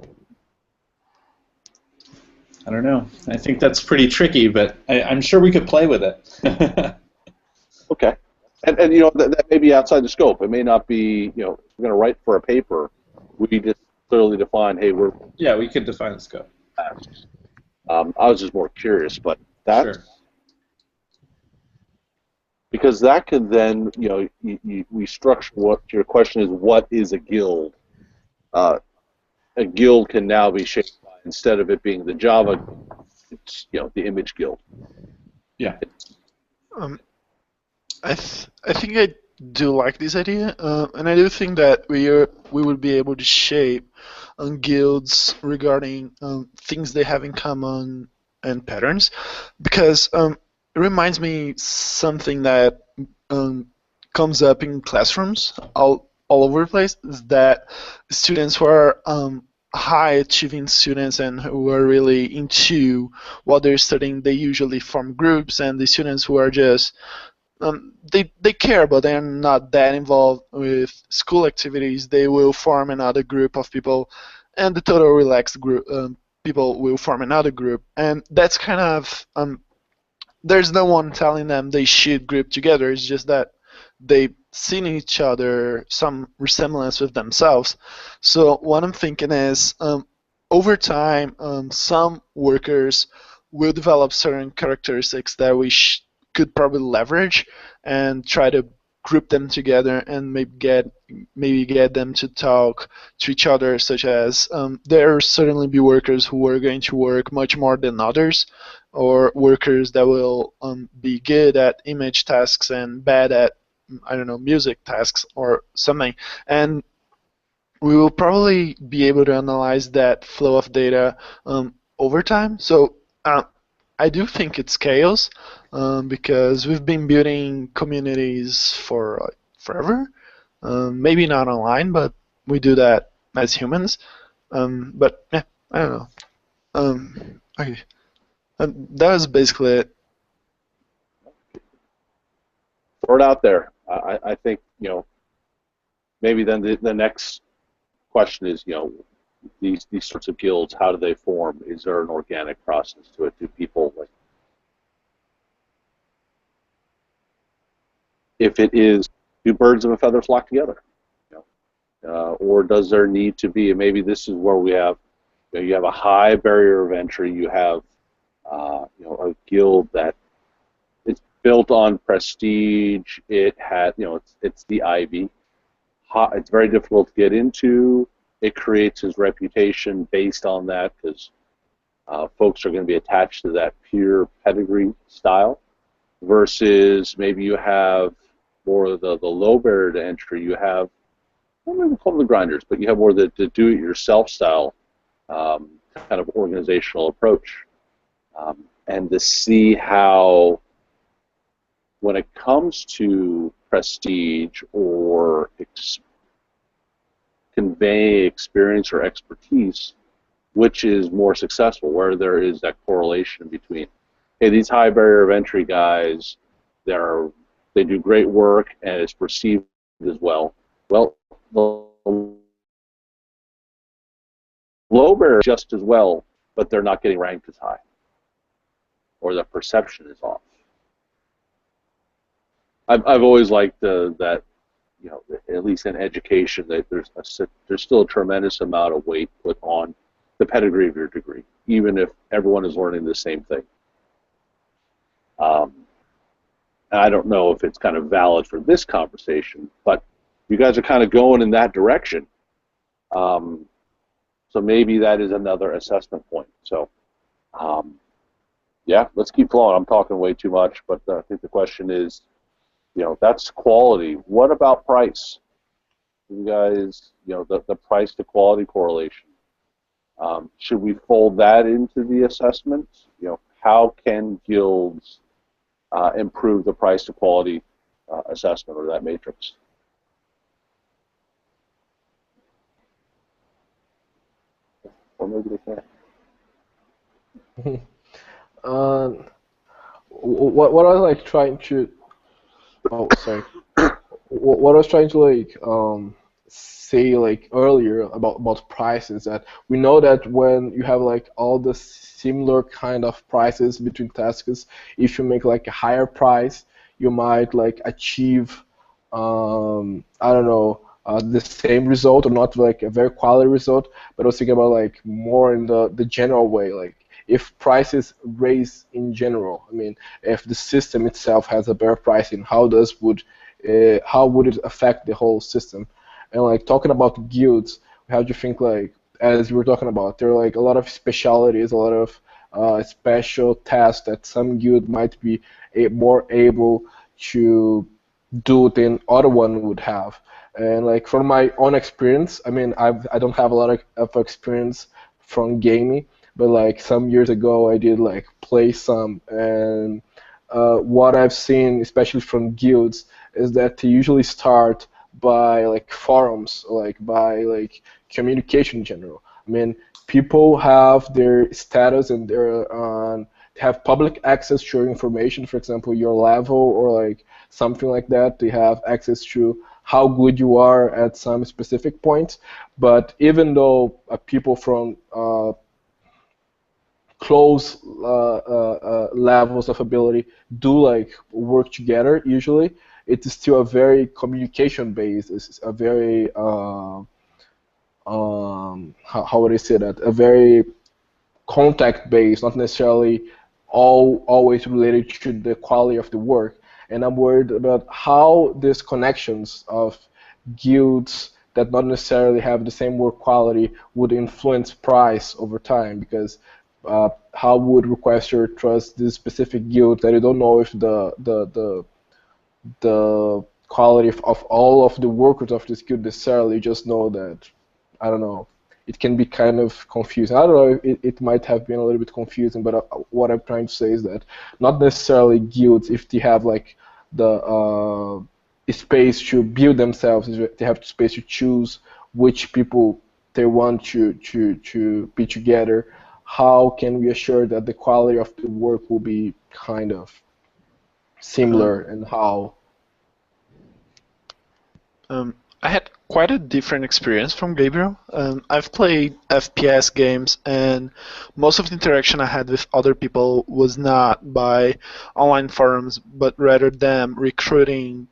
I don't know. I think that's pretty tricky, but I'm sure we could play with it. Okay. And that may be outside the scope. It may not be, we're going to write for a paper. We just clearly define, hey, we're... Yeah, we could define the scope. I was just more curious, but that... Sure. Because that could then, we structure what your question is, what is a guild? A guild can now be shaped by, instead of it being the Java, it's, the image guild. Yeah. I think I do like this idea, and I do think that we would be able to shape guilds regarding things they have in common and patterns, because it reminds me something that um, comes up in classrooms all over the place, is that students who are high achieving students and who are really into what they're studying, they usually form groups, and the students who are just they care, but they're not that involved with school activities, they will form another group of people, and the total relaxed group people will form another group, and that's kind of there's no one telling them they should group together. It's just that they see in each other some resemblance with themselves. So what I'm thinking is, over time, some workers will develop certain characteristics that we could probably leverage and try to group them together and maybe get them to talk to each other, such as there will certainly be workers who are going to work much more than others, or workers that will be good at image tasks and bad at, I don't know, music tasks or something. And we will probably be able to analyze that flow of data over time. So I do think it's chaos, because we've been building communities for forever. Maybe not online, but we do that as humans. But yeah, I don't know. Okay. That was basically it. Throw it out there. I think, maybe then the next question is, these sorts of guilds, how do they form? Is there an organic process to it? Do people, like, if it is, do birds of a feather flock together? Or does there need to be, and maybe this is where we have, you have a high barrier of entry, you have a guild that it's built on prestige, it had, it's the Ivy. It's very difficult to get into. It creates his reputation based on that, because folks are going to be attached to that pure pedigree style, versus maybe you have more of the low barrier to entry. You have, I don't even call them the grinders, but you have more the do-it-yourself style kind of organizational approach, and to see how, when it comes to prestige or convey experience or expertise, which is more successful, where there is that correlation between, hey, these high barrier of entry guys, they do great work and it's perceived as well. Well, the low barrier just as well, but they're not getting ranked as high, or the perception is off. I've always liked that, at least in education, that there's still a tremendous amount of weight put on the pedigree of your degree, even if everyone is learning the same thing. And I don't know if it's kind of valid for this conversation, but you guys are kind of going in that direction. So maybe that is another assessment point. So, yeah, let's keep flowing. I'm talking way too much, but I think the question is, that's quality. What about price? You guys, the price to quality correlation. Should we fold that into the assessment? How can guilds improve the price to quality assessment, or that matrix? Or maybe they can't. What I was like trying to, oh sorry, what I was trying to say earlier about prices, that we know that when you have all the similar kind of prices between tasks, if you make a higher price, you might achieve I don't know, the same result, or not a very quality result. But I was thinking about more in the general way, if prices raise in general. I mean, if the system itself has a better pricing, how would it affect the whole system? And talking about guilds, how do you think, as you were talking about, there are a lot of specialities, a lot of special tasks that some guild might be more able to do than other one would have. And from my own experience, I mean, I don't have a lot of experience from gaming, but some years ago I did play some, and what I've seen, especially from guilds, is that they usually start by like forums, like by like communication in general. I mean, people have their status and their have public access to your information, for example, your level or like something like that. They have access to how good you are at some specific points. But even though people from close levels of ability do like work together, usually it's still a very communication based. It's a very how would I say that? A very contact based, not necessarily always related to the quality of the work. And I'm worried about how these connections of guilds that not necessarily have the same work quality would influence price over time, because how would requester trust this specific guild that you don't know if the quality of all of the workers of this guild necessarily. You just know that, I don't know, it can be kind of confusing. I don't know, it might have been a little bit confusing, but what I'm trying to say is that not necessarily guilds, if they have like the space to build themselves, they have the space to choose which people they want to be together. How can we assure that the quality of the work will be kind of similar, and how? I had quite a different experience from Gabriel. I've played FPS games, and most of the interaction I had with other people was not by online forums, but rather them recruiting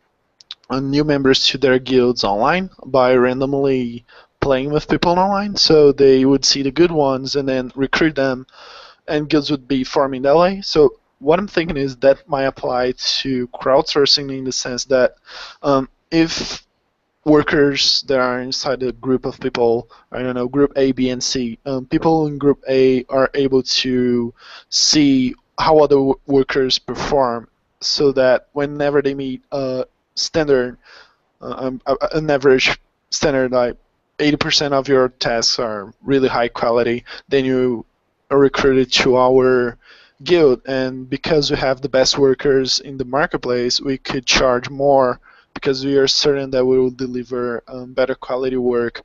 new members to their guilds online by randomly playing with people online. So they would see the good ones and then recruit them, and guilds would be forming that way. So what I'm thinking is that might apply to crowdsourcing in the sense that if workers that are inside a group of people, I don't know, group A, B, and C, people in group A are able to see how other workers perform, so that whenever they meet a standard, an average standard, like 80% of your tasks are really high quality, then you are recruited to our guild, and because we have the best workers in the marketplace, we could charge more because we are certain that we will deliver better quality work,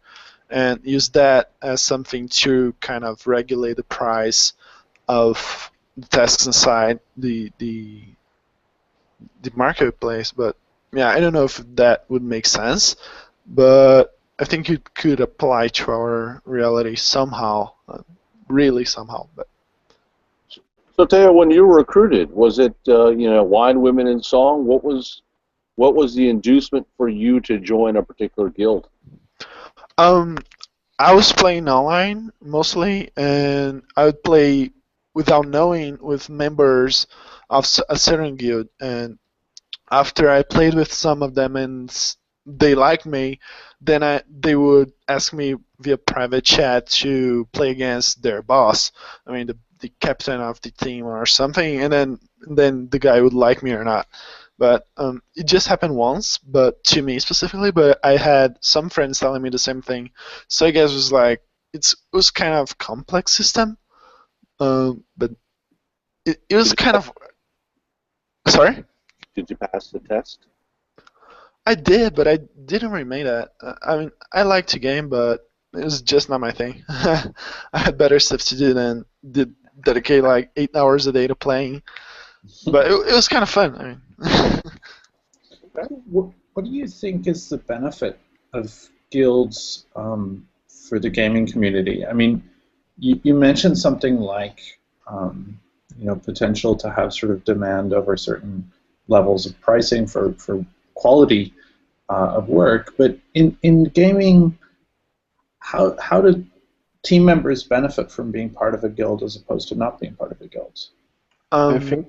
and use that as something to kind of regulate the price of the tasks inside the marketplace. But yeah, I don't know if that would make sense, but I think it could apply to our reality somehow, really somehow. But So, Teo, when you were recruited, was it wine, women, and song? What was the inducement for you to join a particular guild? I was playing online mostly, and I would play without knowing with members of a certain guild. And after I played with some of them and they liked me, then they would ask me via private chat to play against their boss. I mean, the captain of the team or something, and then the guy would like me or not. But it just happened once, but to me specifically. But I had some friends telling me the same thing, so I guess it was like it was kind of complex system, but it was kind of. Sorry? Did you pass the test? I did, but I didn't remain that. I mean, I like to game, but it was just not my thing. I had better stuff to do than dedicate like 8 hours a day to playing. But it was kind of fun. I mean. What do you think is the benefit of guilds for the gaming community? I mean, you mentioned something like potential to have sort of demand over certain levels of pricing for quality of work, but in gaming, how do team members benefit from being part of a guild as opposed to not being part of a guild? I think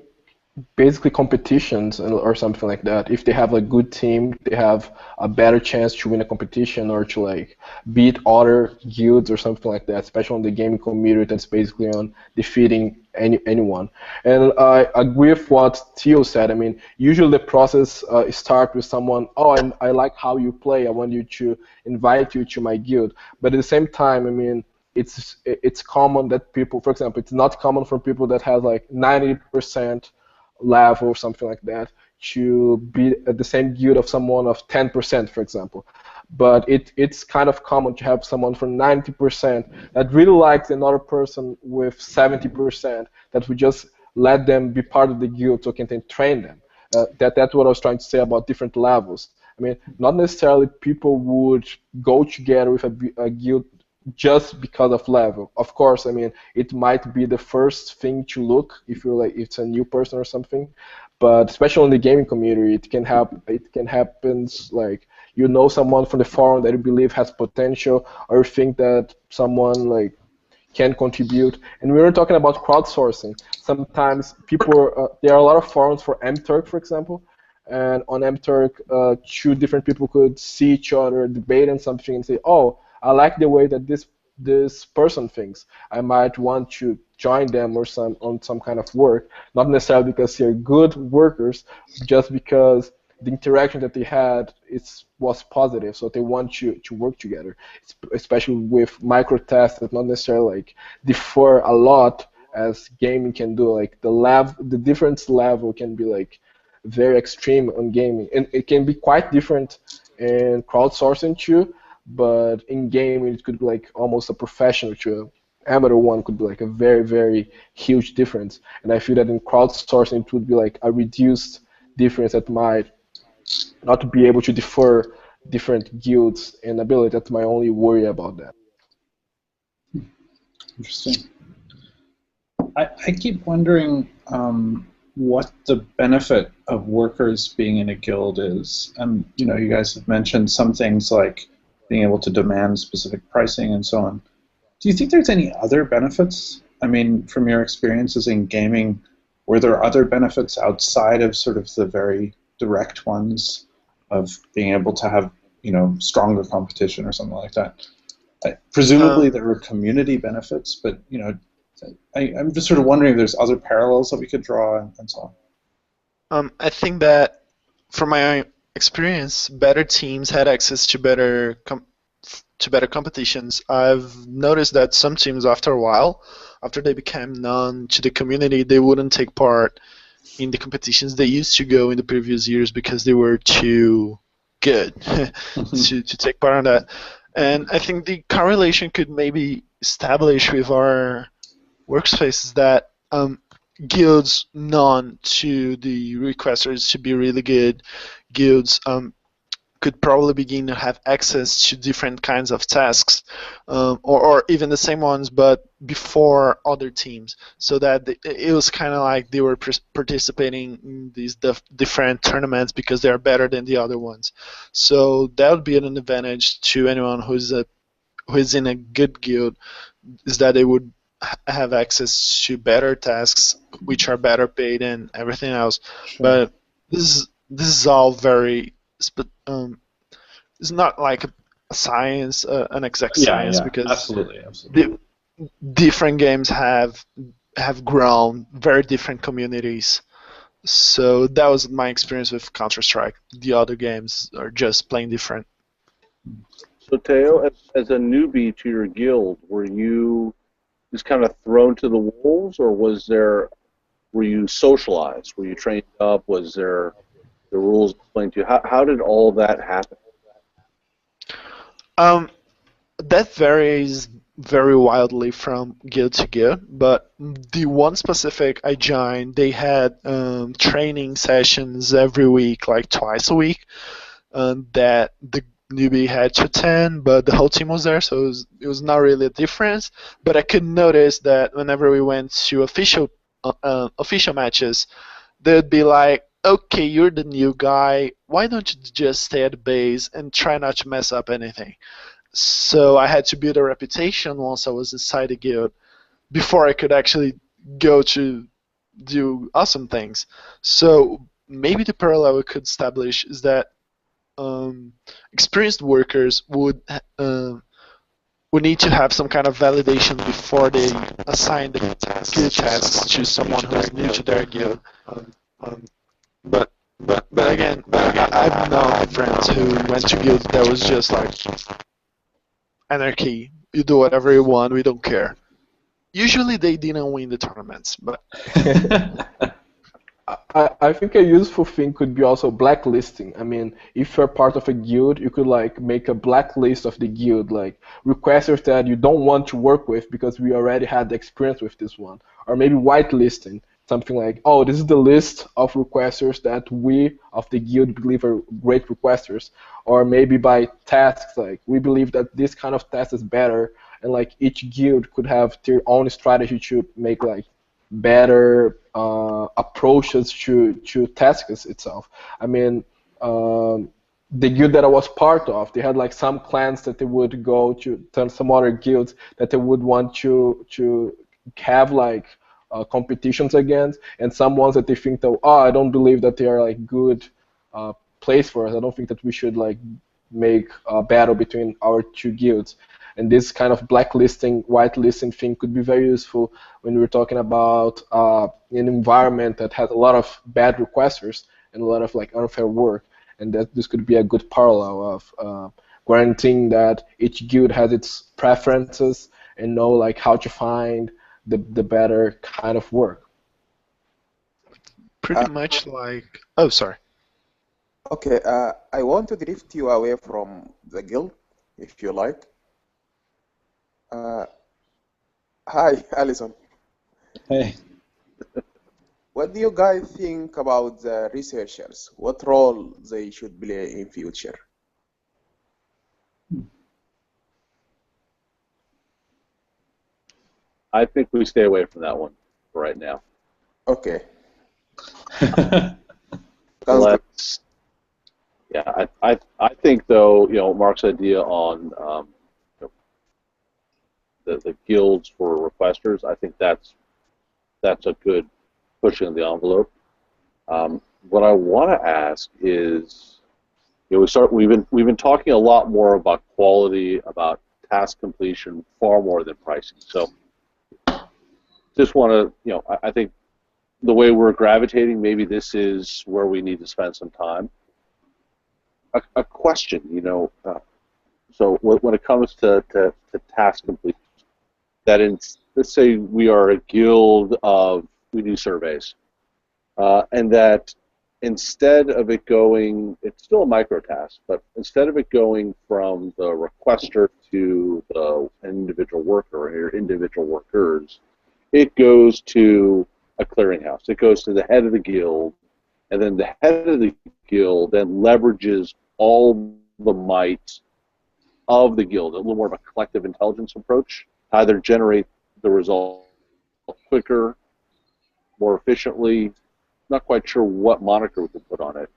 basically competitions or something like that. If they have a good team, they have a better chance to win a competition or to like beat other guilds or something like that, especially on the gaming community that's basically on defeating anyone. And I agree with what Theo said. I mean, usually the process starts with someone, I like how you play, I want you to invite you to my guild. But at the same time, I mean, it's common that people, for example, it's not common for people that have like 90% level or something like that to be at the same guild of someone of 10%, for example. But it's kind of common to have someone from 90% that really likes another person with 70% that we just let them be part of the guild so we can train them. That's what I was trying to say about different levels. I mean, not necessarily people would go together with a guild just because of level. Of course, I mean, it might be the first thing to look if you're like it's a new person or something, but especially in the gaming community, it can happen. It can happen like you know someone from the forum that you believe has potential, or you think that someone like can contribute. And we were talking about crowdsourcing. Sometimes people, there are a lot of forums for MTurk, for example, and on MTurk, two different people could see each other, debate on something, and say, "Oh, I like the way that this person thinks. I might want to join them or on some kind of work, not necessarily because they're good workers, just because the interaction that they had was positive, so they want to work together, especially with micro tests that not necessarily like differ a lot as gaming can do. Like the difference level can be like very extreme on gaming, and it can be quite different in crowdsourcing too. But in gaming, it could be like almost a professional to an amateur one could be like a very, very huge difference. And I feel that in crowdsourcing, it would be like a reduced difference that might not be able to defer different guilds and ability. That's my only worry about that. Interesting. I keep wondering what the benefit of workers being in a guild is. And you guys have mentioned some things like being able to demand specific pricing and so on. Do you think there's any other benefits? I mean, from your experiences in gaming, were there other benefits outside of sort of the very direct ones of being able to have, stronger competition or something like that? Presumably there were community benefits, but, I'm just sort of wondering if there's other parallels that we could draw and so on. I think that from my experience, better teams had access to better competitions. I've noticed that some teams, after a while, after they became known to the community, they wouldn't take part in the competitions they used to go in the previous years because they were too good to take part in that. And I think the correlation could maybe establish with our workspaces that guilds known to the requesters to be really good guilds could probably begin to have access to different kinds of tasks, or even the same ones, but before other teams, so that it was kind of like they were participating in these different tournaments because they are better than the other ones. So that would be an advantage to anyone who is in a good guild, is that they would have access to better tasks, which are better paid and everything else. Sure. But this is all very. It's not like a science, an exact science, because absolutely. Different games have grown very different communities. So that was my experience with Counter-Strike. The other games are just plain different. So Teo, as a newbie to your guild, were you just kind of thrown to the wolves, or were you socialized? Were you trained up? Was there the rules explained to you? How did all that happen? That varies very wildly from guild to guild, but the one specific I joined, they had training sessions every week, like twice a week, that the newbie had to attend, but the whole team was there, so it was not really a difference. But I could notice that whenever we went to official matches, they'd be like, okay, you're the new guy, why don't you just stay at the base and try not to mess up anything? So I had to build a reputation once I was inside the guild before I could actually go to do awesome things. So maybe the parallel we could establish is that experienced workers would need to have some kind of validation before they assign the guild tasks to someone who is new to their guild. But again, I've known friends who went to guilds that was just like anarchy. You do whatever you want, we don't care. Usually they didn't win the tournaments, but I think a useful thing could be also blacklisting. I mean, if you're part of a guild, you could like make a blacklist of the guild, like requesters that you don't want to work with because we already had the experience with this one. Or maybe whitelisting, something like, oh, this is the list of requesters that we of the guild believe are great requesters. Or maybe by tasks, like we believe that this kind of task is better, and like each guild could have their own strategy to make like better approaches to tasks itself. I mean, the guild that I was part of, they had like some clans that they would go to, some other guilds that they would want to have like competitions against, and some ones that they think that, oh, I don't believe that they are like good place for us. I don't think that we should like make a battle between our two guilds. And this kind of blacklisting, whitelisting thing could be very useful when we're talking about an environment that has a lot of bad requesters and a lot of like unfair work. And that this could be a good parallel of guaranteeing that each guild has its preferences and know like how to find the better kind of work. Pretty much like. Oh, sorry. Okay, I want to drift you away from the guild, if you like. Hi, Alison. Hey. What do you guys think about the researchers? What role they should play in future? I think we stay away from that one for right now. Okay. Let's. Yeah, I think though, Mark's idea on the guilds for requesters, I think that's a good pushing of the envelope. What I want to ask is, we've been talking a lot more about quality, about task completion, far more than pricing. So, just want to, I think the way we're gravitating, maybe this is where we need to spend some time. A question, so when it comes to task completion, that let's say we are a guild we do surveys, and that instead of it going, it's still a micro task, but instead of it going from the requester to the individual worker or your individual workers, it goes to a clearinghouse. It goes to the head of the guild, and then the head of the guild then leverages all the might of the guild, a little more of a collective intelligence approach, either generate the result quicker, more efficiently. Not quite sure what moniker we could put on it.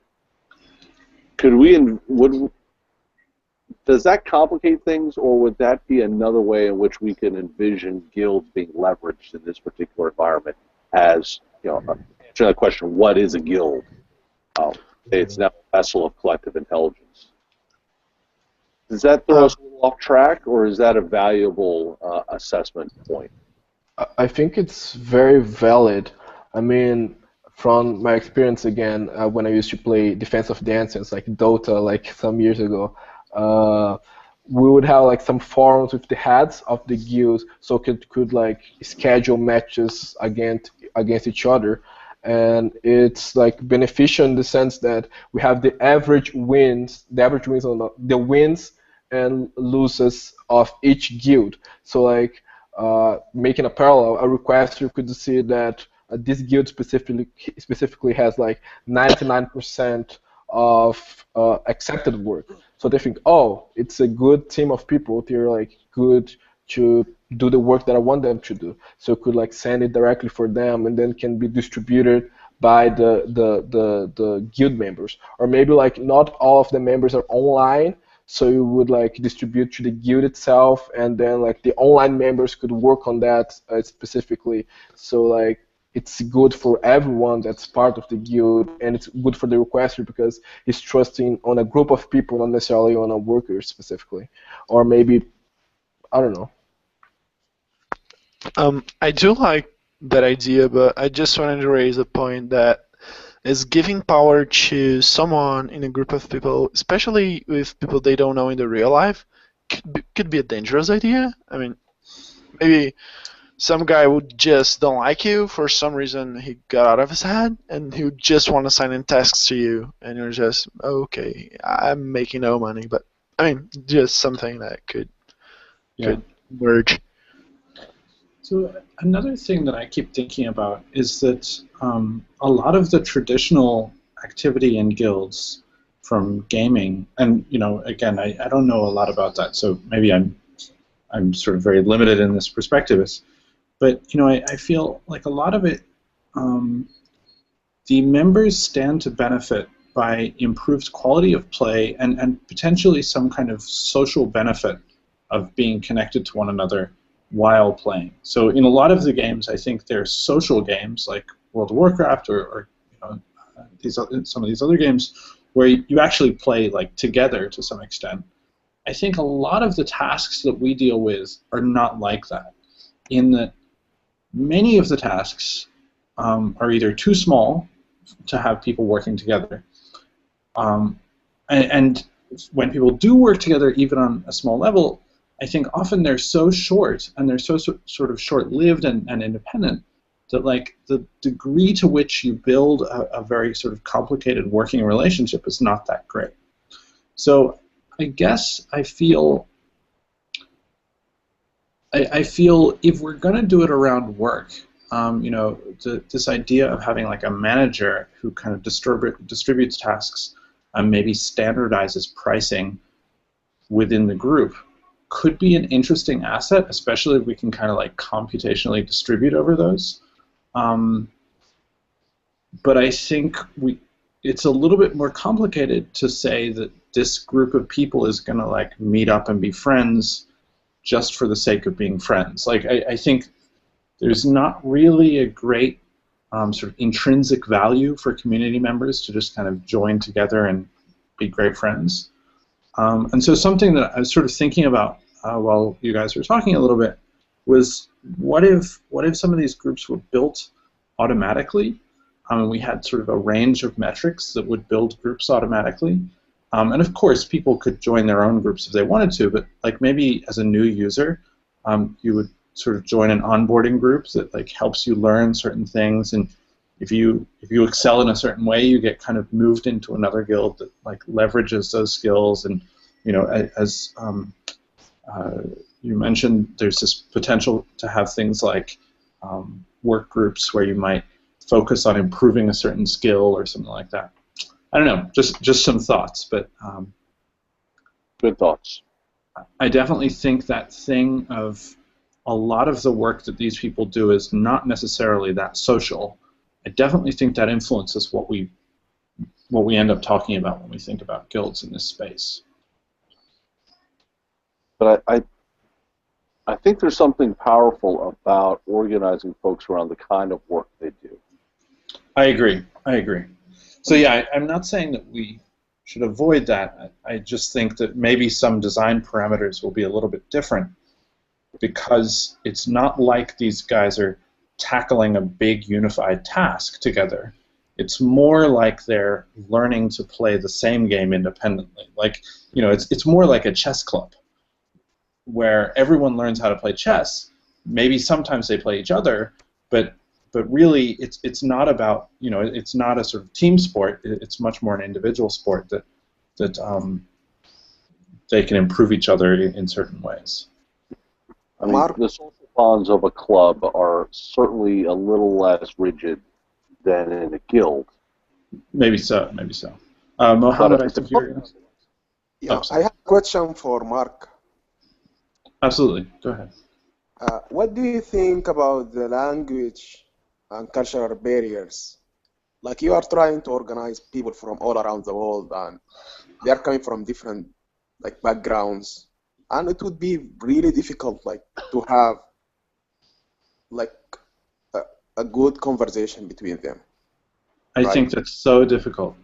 Does that complicate things, or would that be another way in which we can envision guilds being leveraged in this particular environment? As answering that question, what is a guild? It's now a vessel of collective intelligence. Does that throw us a little off track, or is that a valuable assessment point? I think it's very valid. I mean, from my experience again, when I used to play Defense of the Ancients, like Dota, like some years ago, we would have like some forums with the heads of the guilds, so could like schedule matches against each other, and it's like beneficial in the sense that we have the wins and losses of each guild. So like making a parallel, a requester could see that this guild specifically has like 99% of accepted work. So they think, oh, it's a good team of people. They're like good to do the work that I want them to do. So it could like send it directly for them, and then can be distributed by the guild members. Or maybe like not all of the members are online, so you would like distribute to the guild itself, and then like the online members could work on that specifically. So like it's good for everyone that's part of the guild, and it's good for the requester because he's trusting on a group of people, not necessarily on a worker specifically. Or maybe, I don't know. I do like that idea, but I just wanted to raise a point that is giving power to someone in a group of people, especially with people they don't know in the real life, could be a dangerous idea. I mean, maybe some guy would just don't like you for some reason. He got out of his head, and he would just want to assign in tasks to you, and you're just okay. I'm making no money, but I mean, just something that could merge. So another thing that I keep thinking about is that a lot of the traditional activity in guilds, from gaming, and again, I don't know a lot about that, so maybe I'm sort of very limited in this perspective. But I feel like a lot of it, the members stand to benefit by improved quality of play and potentially some kind of social benefit of being connected to one another while playing. So in a lot of the games, I think they're social games like World of Warcraft or some of these other games where you actually play like together to some extent. I think a lot of the tasks that we deal with are not like that, in that many of the tasks are either too small to have people working together, and when people do work together, even on a small level, I think often they're so short and they're so sort of short-lived and independent that like the degree to which you build a very sort of complicated working relationship is not that great. So I guess I feel if we're going to do it around work, this idea of having like a manager who kind of distributes tasks and maybe standardizes pricing within the group could be an interesting asset, especially if we can kind of like computationally distribute over those. But I think it's a little bit more complicated to say that this group of people is going to like meet up and be friends just for the sake of being friends. Like I think there's not really a great sort of intrinsic value for community members to just kind of join together and be great friends. And so something that I was sort of thinking about while you guys were talking a little bit was what if some of these groups were built automatically? We had sort of a range of metrics that would build groups automatically. And of course, people could join their own groups if they wanted to, but like maybe as a new user, you would sort of join an onboarding group that like helps you learn certain things, and if you excel in a certain way, you get kind of moved into another guild that like leverages those skills. And as you mentioned, there's this potential to have things like work groups where you might focus on improving a certain skill or something like that. I don't know, just some thoughts, but good thoughts. I definitely think that thing of a lot of the work that these people do is not necessarily that social. I definitely think that influences what we end up talking about when we think about guilds in this space. But I think there's something powerful about organizing folks around the kind of work they do. I agree. So yeah, I'm not saying that we should avoid that. I just think that maybe some design parameters will be a little bit different, because it's not like these guys are tackling a big unified task together. It's more like they're learning to play the same game independently. Like, it's more like a chess club where everyone learns how to play chess. Maybe sometimes they play each other, but really it's not about, it's not a sort of team sport. It's much more an individual sport that they can improve each other in certain ways. I mean, the social bonds of a club are certainly a little less rigid than in a guild. Maybe so. Mohammed, I think you're... Yeah, I have a question for Mark. Absolutely. Go ahead. What do you think about the language and cultural barriers? Like, you are trying to organize people from all around the world, and they are coming from different like backgrounds, and it would be really difficult like to have like a good conversation between them. I think that's so difficult.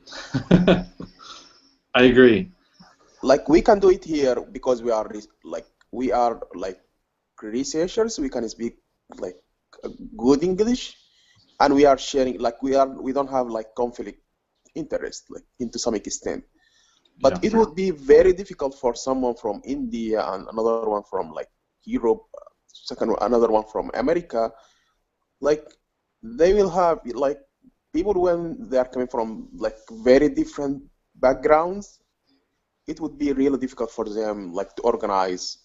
I agree. Like, we can do it here because we are researchers. We can speak like good English, and we are sharing, like we don't have like conflict interest like into some extent. But it would be very difficult for someone from India and another one from like Europe, another one from America, like they will have like people when they are coming from like very different backgrounds, it would be really difficult for them like to organize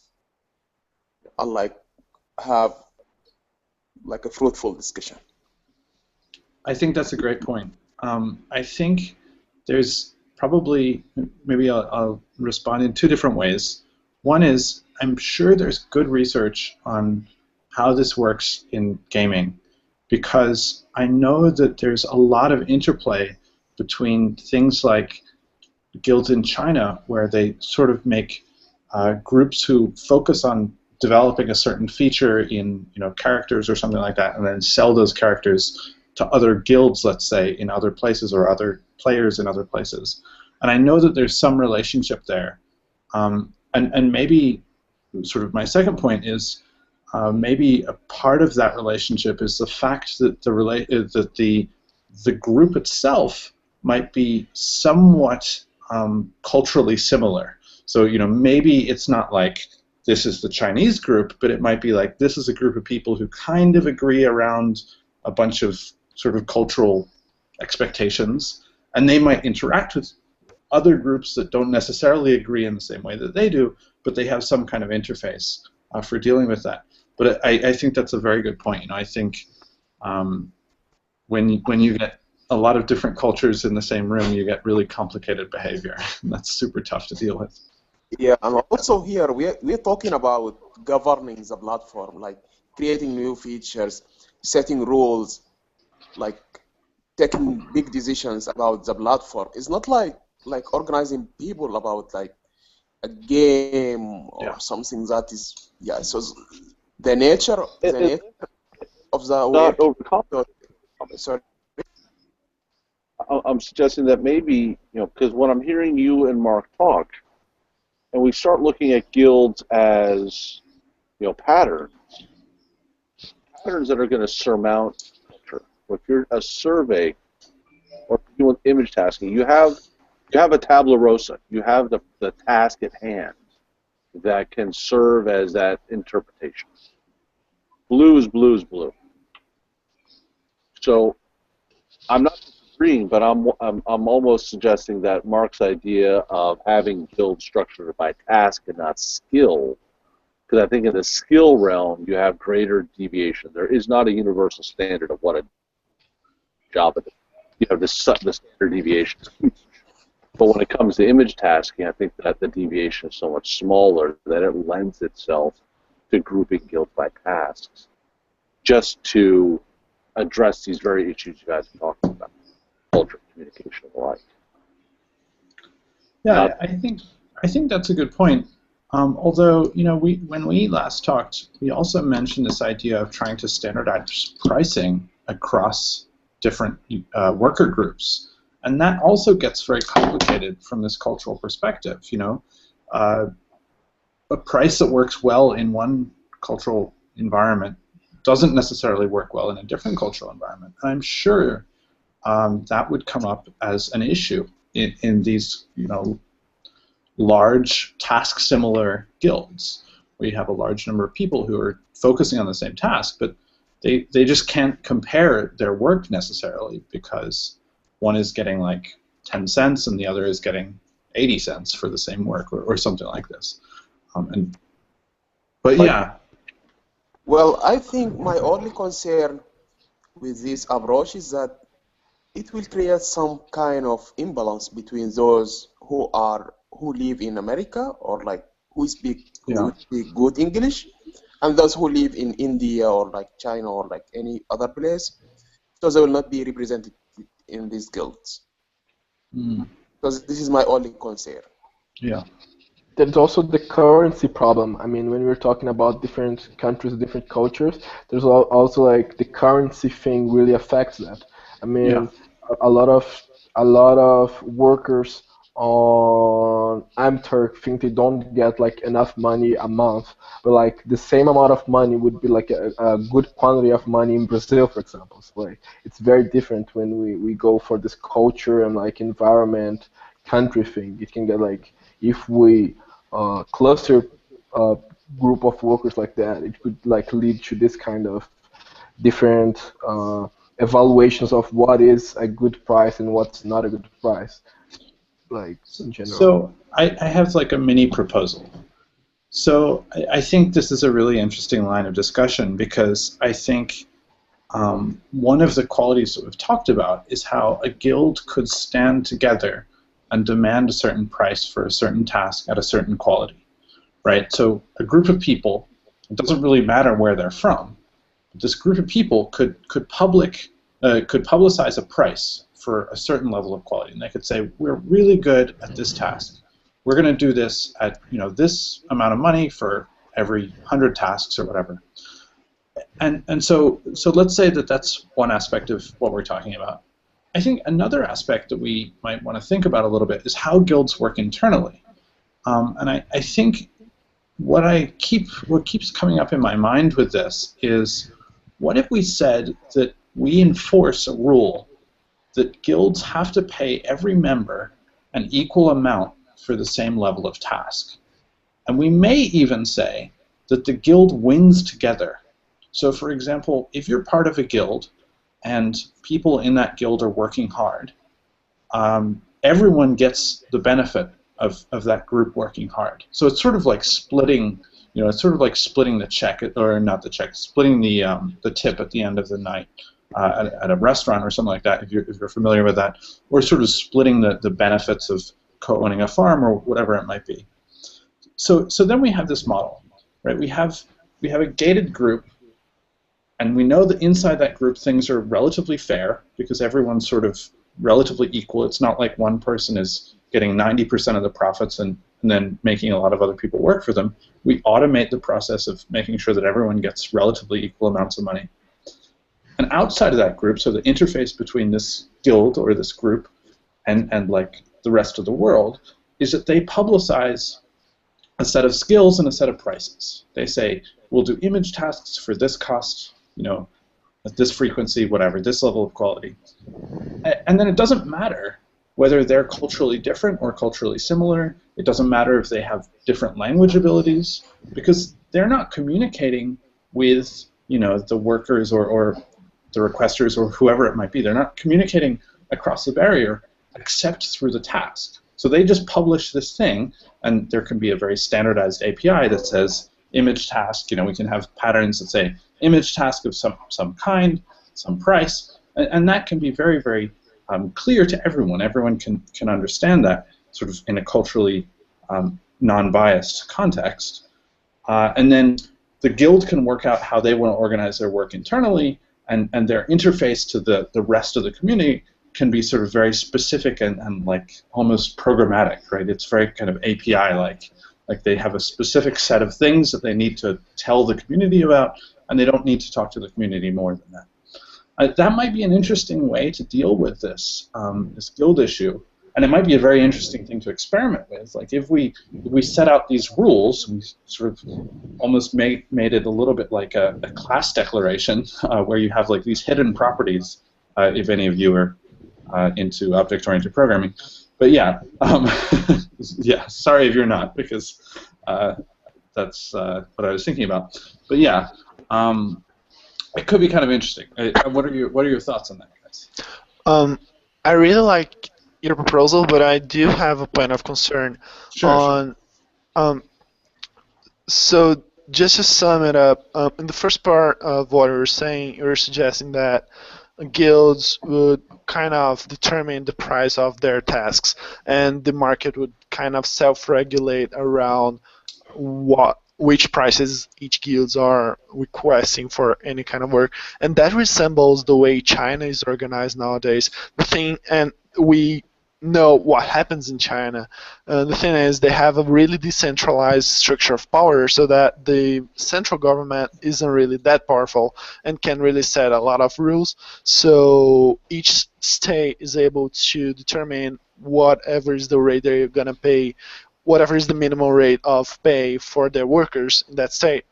and like have like a fruitful discussion. I think that's a great point. I think there's probably, maybe I'll respond in two different ways. One is, I'm sure there's good research on how this works in gaming, because I know that there's a lot of interplay between things like guilds in China, where they sort of make groups who focus on developing a certain feature in characters or something like that, and then sell those characters to other guilds, let's say, in other places, or other players in other places. And I know that there's some relationship there. And maybe sort of my second point is maybe a part of that relationship is the fact that the group itself might be somewhat culturally similar. So maybe it's not like this is the Chinese group, but it might be like this is a group of people who kind of agree around a bunch of sort of cultural expectations, and they might interact with other groups that don't necessarily agree in the same way that they do, but they have some kind of interface for dealing with that. But I think that's a very good point. I think when you get a lot of different cultures in the same room, you get really complicated behavior. And that's super tough to deal with. Yeah, and also here we're talking about governing the platform, like creating new features, setting rules, like taking big decisions about the platform. It's not like organizing people about like a game or something that is So the nature of the not work. overcome. Sorry. I'm suggesting that maybe, because when I'm hearing you and Mark talk, and we start looking at guilds as, patterns that are going to surmount culture. If you're a survey or doing image tasking, you have a tabula rasa. You have the task at hand that can serve as that interpretation. Blue is blue is blue. So I'm not disagreeing, but I'm almost suggesting that Mark's idea of having guilds structured by task and not skill, because I think in the skill realm you have greater deviation. There is not a universal standard of what a job is. The standard deviation is huge. But when it comes to image tasking, I think that the deviation is so much smaller that it lends itself to grouping guilds by tasks, just to address these very issues you guys are talking about, culture, communication, and the like. Yeah, I think that's a good point. Although when we last talked, we also mentioned this idea of trying to standardize pricing across different worker groups, and that also gets very complicated from this cultural perspective. A price that works well in one cultural environment doesn't necessarily work well in a different cultural environment. And I'm sure that would come up as an issue in these, large task-similar guilds, where you have a large number of people who are focusing on the same task, but they just can't compare their work necessarily, because one is getting like 10 cents and the other is getting 80 cents for the same work, or something like this. But yeah. Well, I think my only concern with this approach is that it will create some kind of imbalance between those who live in America, or like who speak good English, and those who live in India or like China or like any other place. So they will not be represented in these guilds. Because this is my only concern. Yeah. There's also the currency problem. I mean, when we're talking about different countries, different cultures, there's also like the currency thing really affects that. I mean, a lot of workers on Amturk think they don't get like enough money a month, but like the same amount of money would be like a good quantity of money in Brazil, for example. So like it's very different when we go for this culture and like environment country thing. It can get like, if we cluster group of workers like that, it could like lead to this kind of different evaluations of what is a good price and what's not a good price, like in general. So I have like a mini proposal. So I think this is a really interesting line of discussion because I think one of the qualities that we've talked about is how a guild could stand together and demand a certain price for a certain task at a certain quality, right? So a group of people, it doesn't really matter where they're from, but this group of people could publicize a price for a certain level of quality, and they could say, we're really good at this task. We're going to do this at this amount of money for every 100 tasks or whatever. And so let's say that that's one aspect of what we're talking about. I think another aspect that we might want to think about a little bit is how guilds work internally. And I think what keeps coming up in my mind with this is, what if we said that we enforce a rule that guilds have to pay every member an equal amount for the same level of task? And we may even say that the guild wins together. So for example, if you're part of a guild and people in that guild are working hard, everyone gets the benefit of that group working hard. So it's sort of like splitting, it's sort of like splitting the check, or not the check, splitting the tip at the end of the night at a restaurant or something like that, if you're familiar with that, or sort of splitting the benefits of co-owning a farm or whatever it might be. So then we have this model, right? We have a gated group, and we know that inside that group things are relatively fair because everyone's sort of relatively equal. It's not like one person is getting 90% of the profits and then making a lot of other people work for them. We automate the process of making sure that everyone gets relatively equal amounts of money. And outside of that group, so the interface between this guild or this group and like the rest of the world, is that they publicize a set of skills and a set of prices. They say, we'll do image tasks for this cost, at this frequency, whatever, this level of quality. And then it doesn't matter whether they're culturally different or culturally similar. It doesn't matter if they have different language abilities, because they're not communicating with the workers or the requesters or whoever it might be. They're not communicating across the barrier except through the task. So they just publish this thing, and there can be a very standardized API that says image task. We can have patterns that say image task of some kind, some price, and that can be very, very clear to everyone. Everyone can understand that sort of in a culturally non-biased context. And then the guild can work out how they want to organize their work internally, and their interface to the rest of the community can be sort of very specific and like almost programmatic, right? It's very kind of API-like. Like they have a specific set of things that they need to tell the community about, and they don't need to talk to the community more than that. That might be an interesting way to deal with this guild issue, and it might be a very interesting thing to experiment with. Like if we set out these rules, we sort of almost made it a little bit like a class declaration where you have like these hidden properties. If any of you are into object-oriented programming, but yeah, yeah. Sorry if you're not, because that's what I was thinking about. But yeah. It could be kind of interesting. What are your thoughts on that, guys? I really like your proposal, but I do have a point of concern on. Sure. So just to sum it up, in the first part of what you were saying, you were suggesting that guilds would kind of determine the price of their tasks, and the market would kind of self-regulate around which prices each guilds are requesting for any kind of work, and that resembles the way China is organized nowadays. The thing, and we know what happens in China. The thing is, they have a really decentralized structure of power, so that the central government isn't really that powerful and can really set a lot of rules. So each state is able to determine whatever is the rate they're gonna pay, whatever is the minimum rate of pay for their workers in that state.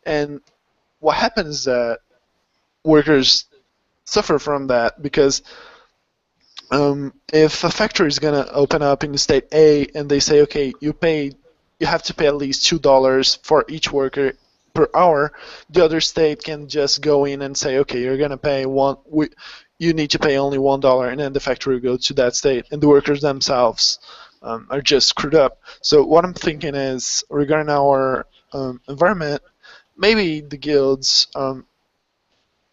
And what happens is that workers suffer from that, because if a factory is going to open up in state A and they say, okay, you pay you have to pay at least $2 for each worker per hour, the other state can just go in and say, okay, you're gonna pay you need to pay only $1, and then the factory will go to that state, and the workers themselves are just screwed up. So what I'm thinking is, regarding our environment, maybe the guilds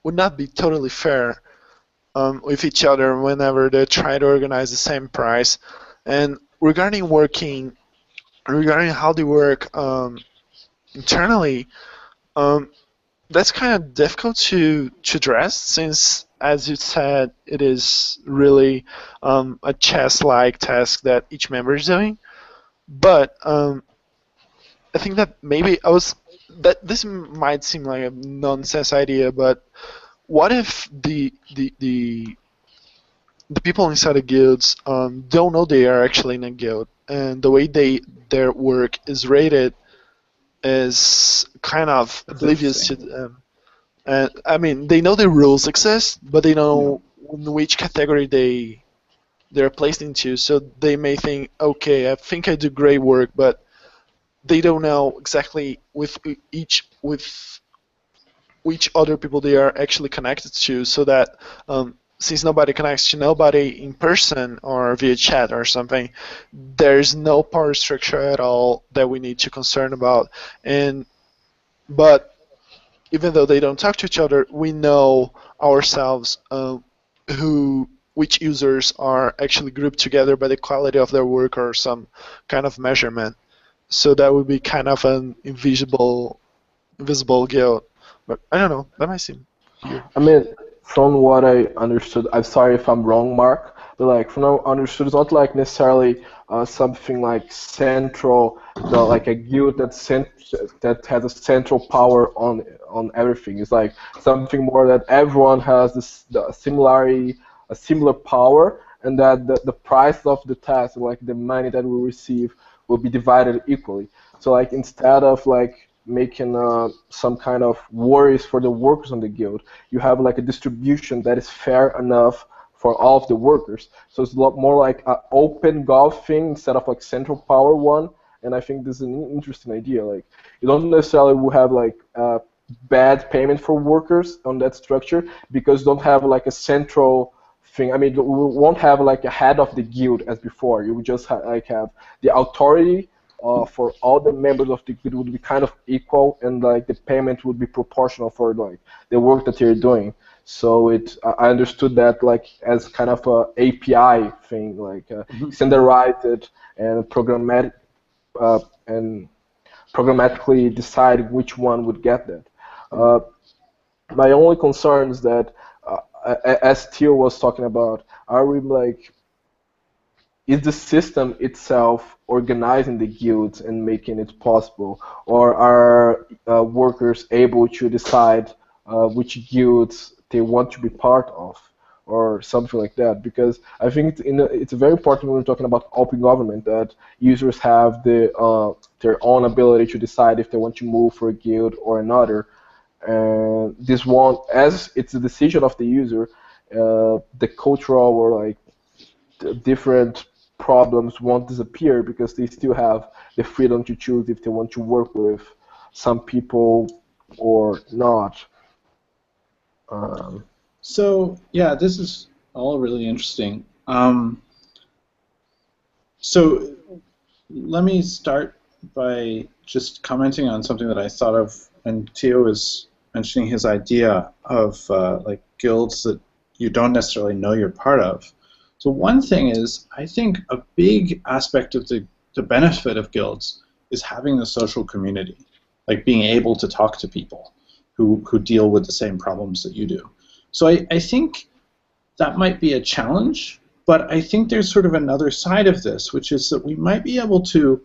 would not be totally fair with each other whenever they try to organize the same price. And regarding how they work internally, that's kind of difficult to address, since, as you said, it is really a chess-like task that each member is doing. But I think that maybe this might seem like a nonsense idea, but what if the people inside the guilds don't know they are actually in a guild, and the way their work is rated is kind of oblivious to them. And I mean, they know the rules exist, but they know in which category they're placed into. So they may think, okay, I think I do great work, but they don't know exactly with which other people they are actually connected to. So that since nobody connects to nobody in person or via chat or something, there's no power structure at all that we need to concern about. But even though they don't talk to each other, we know ourselves which users are actually grouped together by the quality of their work or some kind of measurement. So that would be kind of an invisible guild. But I don't know, that might seem weird. I mean, from what I understood, I'm sorry if I'm wrong, Mark, but like from what I understood, it's not like necessarily something like central, like a guild that has a central power on everything. It's like something more that everyone has a similar power, and that the price of the task, like the money that we receive, will be divided equally. So like instead of like making some kind of worries for the workers on the guild, you have like a distribution that is fair enough for all of the workers. So it's a lot more like an open golf thing instead of like central power one. And I think this is an interesting idea. Like you don't necessarily will have like bad payment for workers on that structure, because you don't have like a central thing. I mean, we won't have like a head of the guild as before. You would just have the authority for all the members of the guild would be kind of equal, and like the payment would be proportional for like the work that you're doing. So I understood that like as kind of a API thing, like standardized and programmatically decide which one would get that. My only concern is that, as Theo was talking about, are we like, is the system itself organizing the guilds and making it possible, or are workers able to decide which guilds they want to be part of, or something like that? Because I think it's very important when we're talking about open government that users have their own ability to decide if they want to move for a guild or another. And this one, as it's a decision of the user, the cultural or like the different problems won't disappear, because they still have the freedom to choose if they want to work with some people or not. So yeah, this is all really interesting. So let me start by just commenting on something that I thought of when Theo was mentioning his idea of like guilds that you don't necessarily know you're part of. So one thing is, I think a big aspect of the benefit of guilds is having the social community, like being able to talk to people who deal with the same problems that you do. So I think that might be a challenge, but I think there's sort of another side of this, which is that we might be able to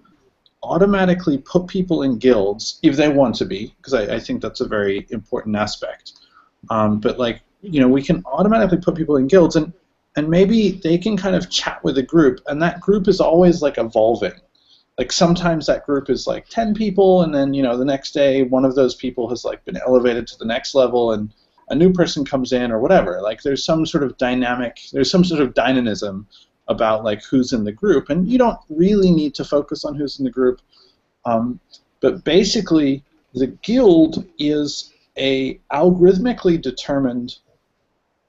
automatically put people in guilds if they want to be, because I think that's a very important aspect. But like, you know, we can automatically put people in guilds, and maybe they can kind of chat with a group, and that group is always like evolving. Like sometimes that group is like 10 people, and then, you know, the next day one of those people has like been elevated to the next level, and a new person comes in or whatever. Like there's some sort of there's some sort of dynamism about like who's in the group, and you don't really need to focus on who's in the group. But basically, the guild is a algorithmically determined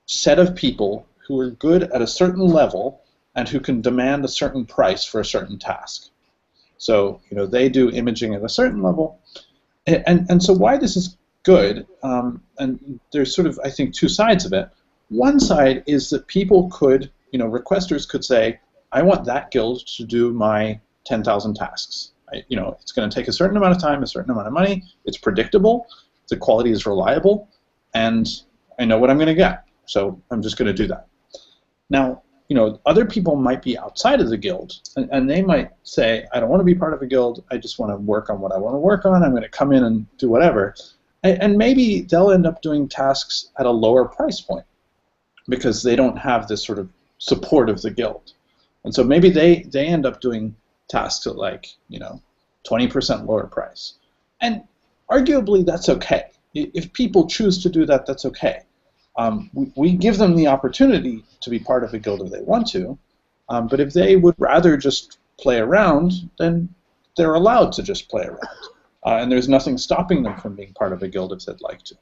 set of people who are good at a certain level and who can demand a certain price for a certain task. So, they do imaging at a certain level. And so why this is good, and there's sort of, I think, two sides of it. One side is that people could, requesters could say, I want that guild to do my 10,000 tasks. It's going to take a certain amount of time, a certain amount of money. It's predictable. The quality is reliable. And I know what I'm going to get. So I'm just going to do that. Now, other people might be outside of the guild, and they might say, I don't want to be part of a guild. I just want to work on what I want to work on. I'm going to come in and do whatever. And maybe they'll end up doing tasks at a lower price point because they don't have this sort of support of the guild. And so maybe they end up doing tasks at 20% lower price. And arguably that's okay. If people choose to do that, that's okay. We give them the opportunity to be part of a guild if they want to, but if they would rather just play around, then they're allowed to just play around. And there's nothing stopping them from being part of a guild if they'd like to.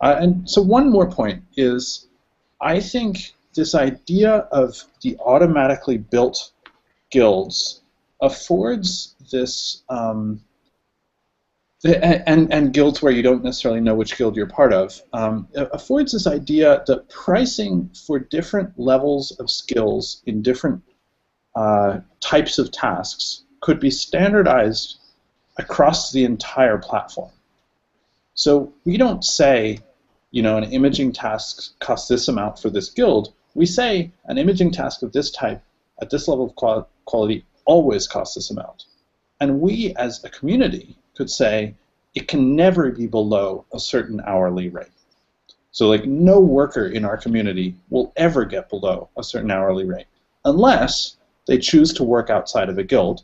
And so one more point is, I think this idea of the automatically built guilds affords this, and guilds where you don't necessarily know which guild you're part of, affords this idea that pricing for different levels of skills in different types of tasks could be standardized across the entire platform. So we don't say, an imaging task costs this amount for this guild. We say an imaging task of this type at this level of quality always costs this amount. And we, as a community, could say it can never be below a certain hourly rate. So no worker in our community will ever get below a certain hourly rate unless they choose to work outside of a guild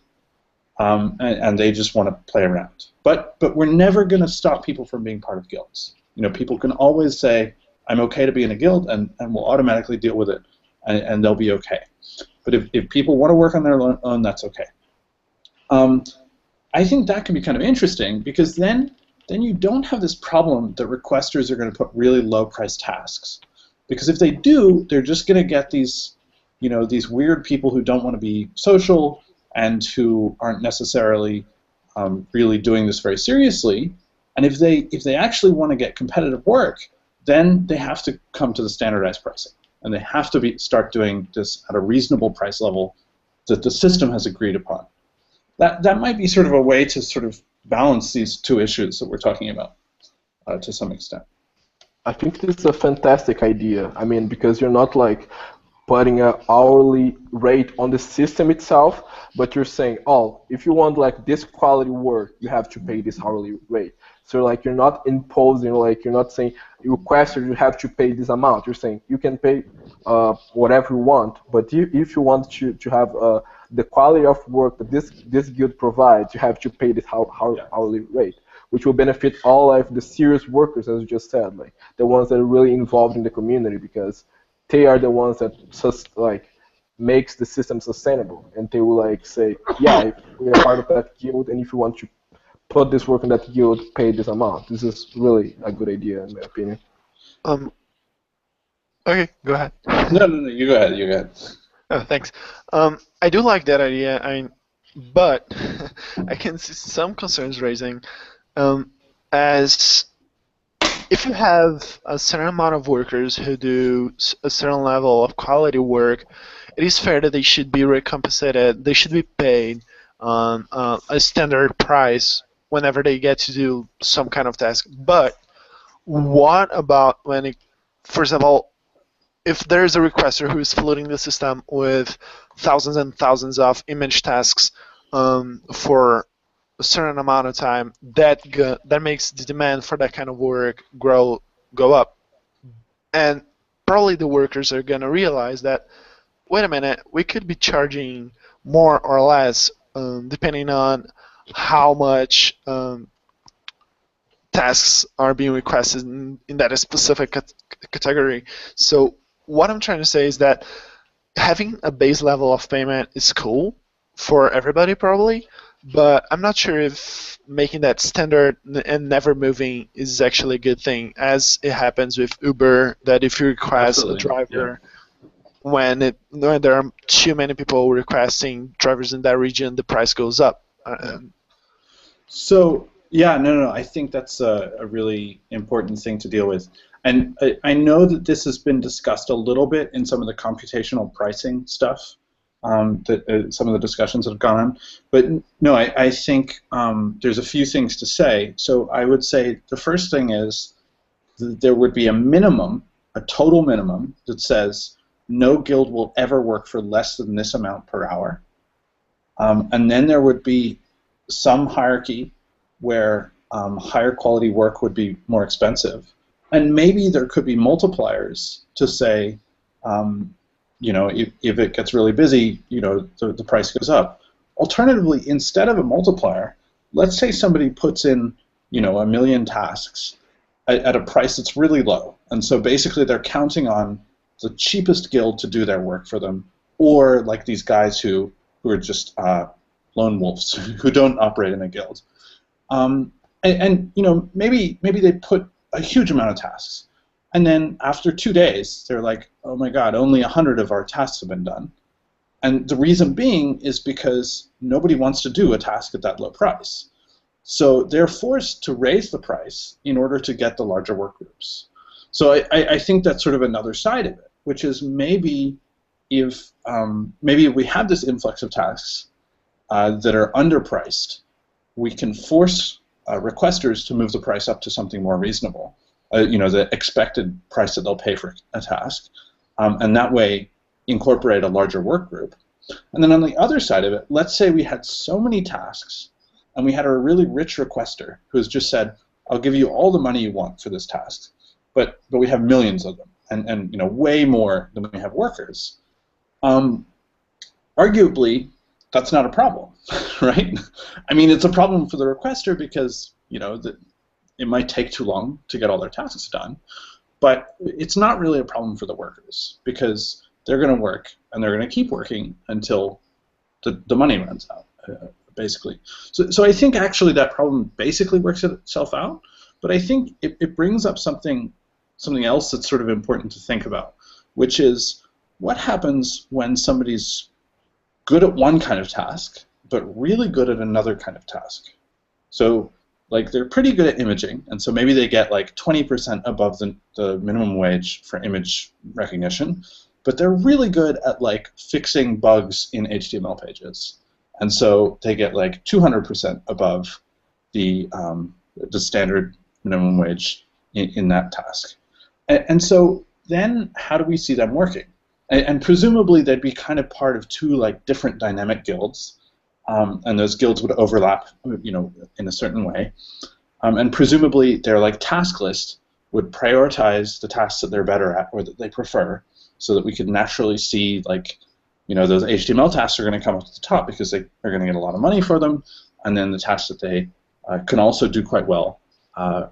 and they just want to play around. But we're never going to stop people from being part of guilds. People can always say, I'm okay to be in a guild, and we'll automatically deal with it, and they'll be okay. But if people want to work on their own, that's okay. I think that can be kind of interesting because then you don't have this problem that requesters are going to put really low-priced tasks. Because if they do, they're just going to get these, these weird people who don't want to be social and who aren't necessarily really doing this very seriously. And if they actually want to get competitive work, then they have to come to the standardized pricing, and they have to start doing this at a reasonable price level that the system has agreed upon. That might be sort of a way to sort of balance these two issues that we're talking about to some extent. I think this is a fantastic idea. I mean, because you're not putting an hourly rate on the system itself, but you're saying, oh, if you want this quality work, you have to pay this hourly rate. So you're not imposing, you're not saying, requester, you have to pay this amount. You're saying you can pay whatever you want, but if you want to have the quality of work that this guild provides, you have to pay this hourly rate, which will benefit all of the serious workers, as you just said, the ones that are really involved in the community, because they are the ones that makes the system sustainable, and they will say, yeah, if we're part of that guild, and if you want to put this work in that guild, pay this amount. This is really a good idea, in my opinion. Okay, go ahead. No, you go ahead. You go ahead. Oh, thanks. I do like that idea. But I can see some concerns raising, as if you have a certain amount of workers who do a certain level of quality work, it is fair that they should be recompensated. They should be paid a standard price whenever they get to do some kind of task. But what about when, for example, if there's a requester who is flooding the system with thousands and thousands of image tasks for a certain amount of time, that makes the demand for that kind of work go up. And probably the workers are going to realize that, wait a minute, we could be charging more or less depending on how much tasks are being requested in that specific category. So what I'm trying to say is that having a base level of payment is cool for everybody probably, but I'm not sure if making that standard and never moving is actually a good thing, as it happens with Uber, that if you request a Absolutely, driver when there are too many people requesting drivers in that region, the price goes up. So yeah, no. I think that's a really important thing to deal with, and I know that this has been discussed a little bit in some of the computational pricing stuff, that some of the discussions that have gone on. But no, I think there's a few things to say. So I would say the first thing is that there would be a minimum, a total minimum that says no guild will ever work for less than this amount per hour, and then there would be some hierarchy where higher quality work would be more expensive, and maybe there could be multipliers to say, if it gets really busy, the price goes up. Alternatively, instead of a multiplier, let's say somebody puts in, 1 million tasks at a price that's really low, and so basically they're counting on the cheapest guild to do their work for them, or like these guys who are just lone wolves who don't operate in a guild. Maybe they put a huge amount of tasks, and then after 2 days they're like, oh my god, only 100 of our tasks have been done. And the reason being is because nobody wants to do a task at that low price. So they're forced to raise the price in order to get the larger work groups. So I think that's sort of another side of it, which is maybe if we have this influx of tasks that are underpriced, we can force requesters to move the price up to something more reasonable, the expected price that they'll pay for a task, and that way incorporate a larger work group. And then on the other side of it, let's say we had so many tasks, and we had a really rich requester who has just said, I'll give you all the money you want for this task, but we have millions of them, and way more than we have workers. Arguably, that's not a problem, right? I mean, it's a problem for the requester because it might take too long to get all their tasks done, but it's not really a problem for the workers because they're going to work and they're going to keep working until the money runs out, basically. So I think actually that problem basically works itself out, but I think it brings up something else that's sort of important to think about, which is what happens when somebody's good at one kind of task, but really good at another kind of task. So, like, they're pretty good at imaging, and so maybe they get like 20% above the minimum wage for image recognition, but they're really good at like fixing bugs in HTML pages, and so they get like 200% above the standard minimum wage in that task. And so then how do we see them working? And presumably they'd be kind of part of two like different dynamic guilds, and those guilds would overlap, in a certain way. And presumably their like task list would prioritize the tasks that they're better at or that they prefer, so that we could naturally see like, those HTML tasks are going to come up to the top because they are going to get a lot of money for them, and then the tasks that they can also do quite well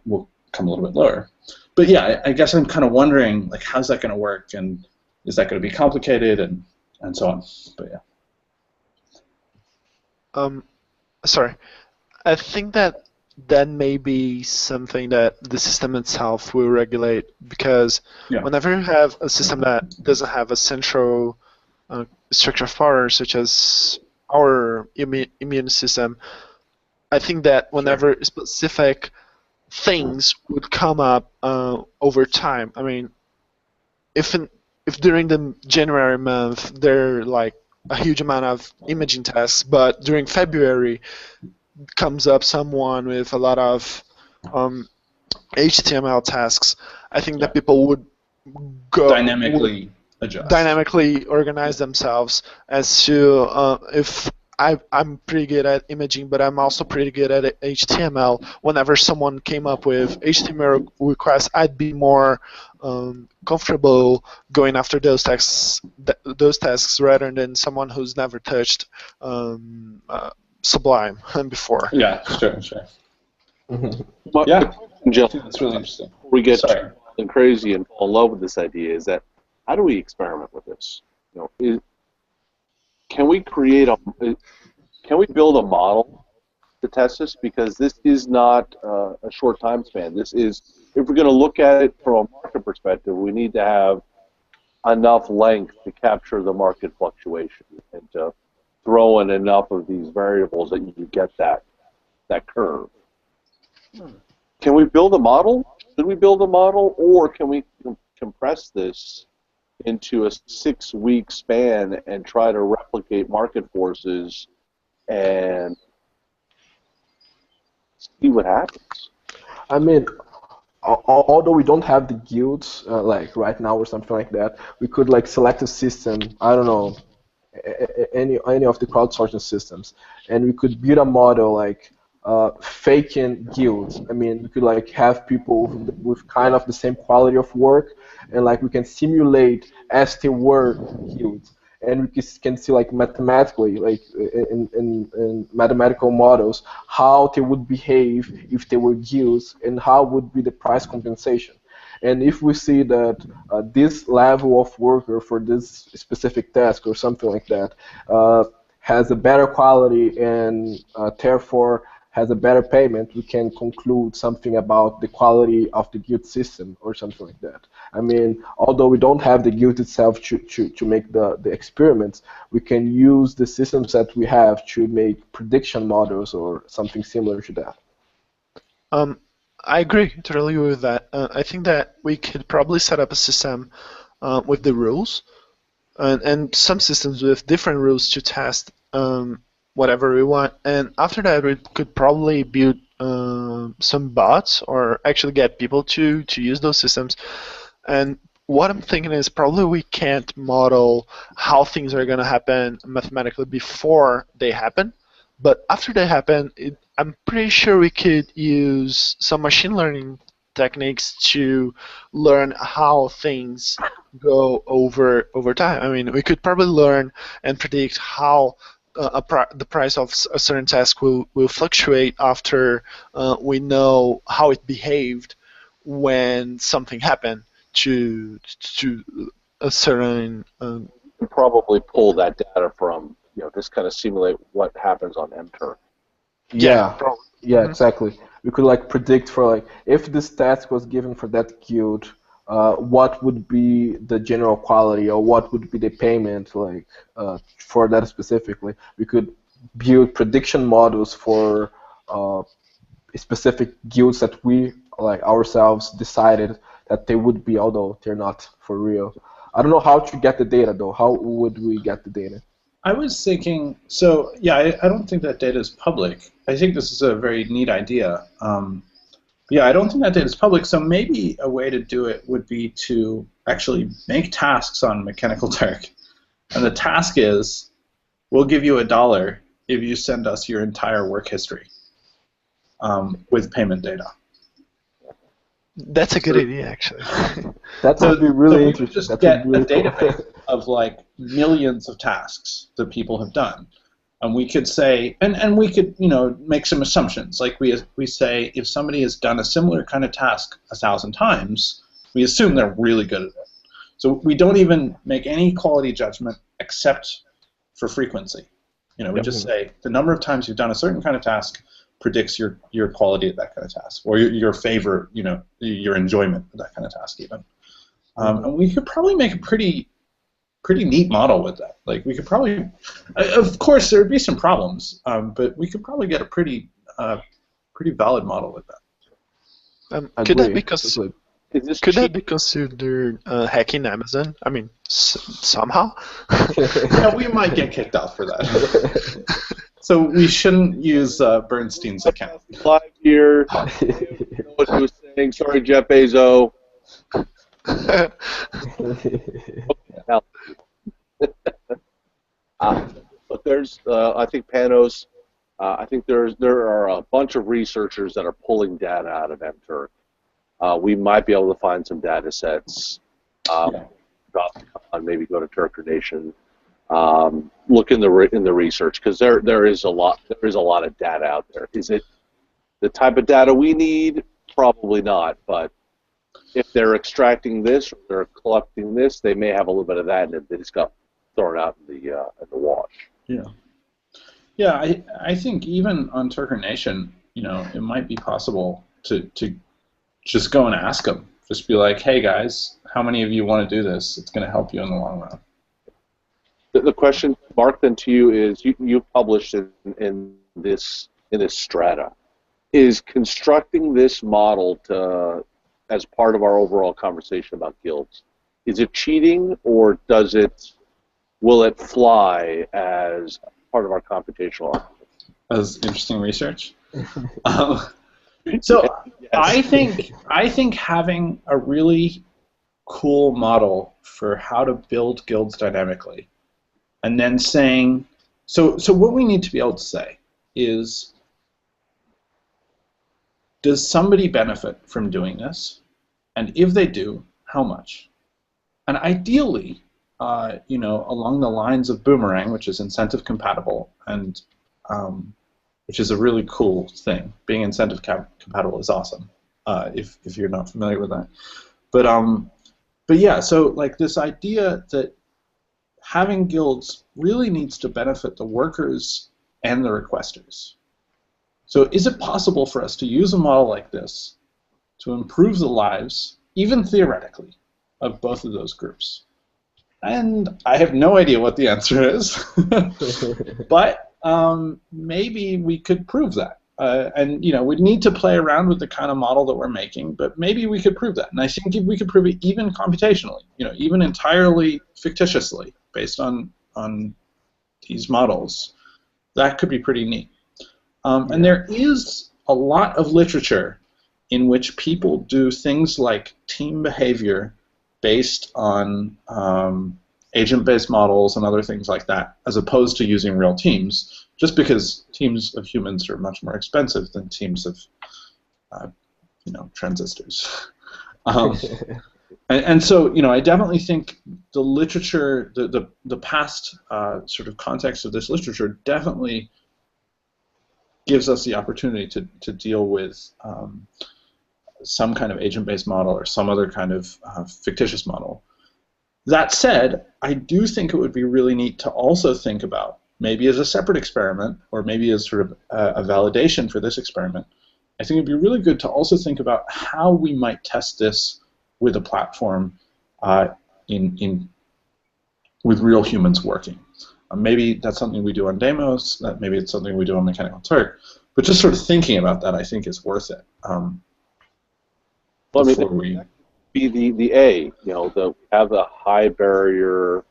will come a little bit lower. But yeah, I guess I'm kind of wondering like how's that going to work, and is that going to be complicated, and so on. But yeah. Sorry. I think that may be something that the system itself will regulate, because whenever you have a system that doesn't have a central structure of power, such as our immune system, I think that whenever specific things would come up over time, I mean, if during the January month there are like a huge amount of imaging tasks, but during February comes up someone with a lot of HTML tasks, I think that people would dynamically adjust, dynamically organize themselves as to if I'm pretty good at imaging, but I'm also pretty good at HTML. Whenever someone came up with HTML requests, I'd be more comfortable going after those tasks rather than someone who's never touched Sublime before. Yeah, sure. Mm-hmm. Yeah, that's really interesting. Before we get crazy and fall in love with this idea, is that how do we experiment with this? Can we build a model to test this because this is not a short time span. This is, if we're going to look at it from a market perspective, we need to have enough length to capture the market fluctuation and to throw in enough of these variables that you get that curve. Can we build a model? Should we build a model, or can we compress this into a 6-week span and try to replicate market forces and see what happens? I mean, although we don't have the guilds like right now or something like that, we could like select a system. I don't know, any of the crowdsourcing systems, and we could build a model like faking guilds. I mean, we could like have people with kind of the same quality of work, and like we can simulate as they were guilds, and we can see like mathematically, like in mathematical models, how they would behave if they were guilds, and how would be the price compensation. And if we see that this level of worker for this specific task or something like that has a better quality and therefore has a better payment, we can conclude something about the quality of the guild system or something like that. I mean, although we don't have the guild itself to make the experiments, we can use the systems that we have to make prediction models or something similar to that. I agree totally with that. I think that we could probably set up a system with the rules and some systems with different rules to test whatever we want. And after that, we could probably build some bots or actually get people to use those systems. And what I'm thinking is probably we can't model how things are going to happen mathematically before they happen. But after they happen, I'm pretty sure we could use some machine learning techniques to learn how things go over time. I mean, we could probably learn and predict how the price of a certain task will fluctuate after we know how it behaved when something happened to a certain. We probably pull that data from, just kind of simulate what happens on MTurk. Yeah, exactly. We could like predict for like if this task was given for that guild, what would be the general quality or what would be the payment like for that specifically. We could build prediction models for specific guilds that we like ourselves decided that they would be, although they're not for real. I don't know how to get the data though. How would we get the data? I was thinking, so yeah, I don't think that data is public. I think this is a very neat idea. Yeah, I don't think that data is public, so maybe a way to do it would be to actually make tasks on Mechanical Turk. And the task is, we'll give you $1 if you send us your entire work history with payment data. That's a good idea, actually. That would be really interesting. Just that get would be a really database cool. of like millions of tasks that people have done. And we could say, and we could, make some assumptions. Like we say, if somebody has done a similar kind of task 1,000 times, we assume they're really good at it. So we don't even make any quality judgment except for frequency. We just say the number of times you've done a certain kind of task predicts your quality at that kind of task, or your favor, your enjoyment of that kind of task even. And we could probably make a pretty neat model with that. Like we could probably, of course, there would be some problems, but we could probably get a pretty valid model with that. Could that be considered hacking Amazon? I mean, somehow. Yeah, we might get kicked off for that. So we shouldn't use Bernstein's account. Live here. I don't know what he was saying. Sorry, Jeff Bezos. But there's, I think Panos. I think there are a bunch of researchers that are pulling data out of MTurk. We might be able to find some data sets. Maybe go to Turker Nation. Look in the research, because there is a lot of data out there. Is it the type of data we need? Probably not, but if they're extracting this or they're collecting this, they may have a little bit of that, and they just got thrown out in the wash. Yeah. Yeah, I think even on Turker Nation, it might be possible to just go and ask them. Just be like, hey guys, how many of you want to do this? It's going to help you in the long run. The question, Mark, then to you is: you published in this strata. Is constructing this model as part of our overall conversation about guilds? Is it cheating, or will it fly as part of our computational argument? As interesting research. So Yes. I think having a really cool model for how to build guilds dynamically, and then saying, so what we need to be able to say is, does somebody benefit from doing this? And if they do, how much? And ideally, along the lines of Boomerang, which is incentive compatible, and which is a really cool thing. Being incentive compatible is awesome. If you're not familiar with that, but yeah, so like this idea that having guilds really needs to benefit the workers and the requesters. So is it possible for us to use a model like this to improve the lives, even theoretically, of both of those groups? And I have no idea what the answer is, but maybe we could prove that. And we'd need to play around with the kind of model that we're making, but maybe we could prove that. And I think if we could prove it even computationally, even entirely fictitiously based on these models, that could be pretty neat. And there is a lot of literature in which people do things like team behavior based on agent-based models and other things like that, as opposed to using real teams, just because teams of humans are much more expensive than teams of, transistors. And so, I definitely think the literature, the past sort of context of this literature definitely gives us the opportunity to deal with some kind of agent-based model or some other kind of fictitious model. That said, I do think it would be really neat to also think about, maybe as a separate experiment, or maybe as sort of a validation for this experiment, I think it would be really good to also think about how we might test this with a platform with real humans working. Maybe that's something we do on Deimos, maybe it's something we do on Mechanical Turk, but just sort of thinking about that, I think, is worth it. Be the A, have a high barrier,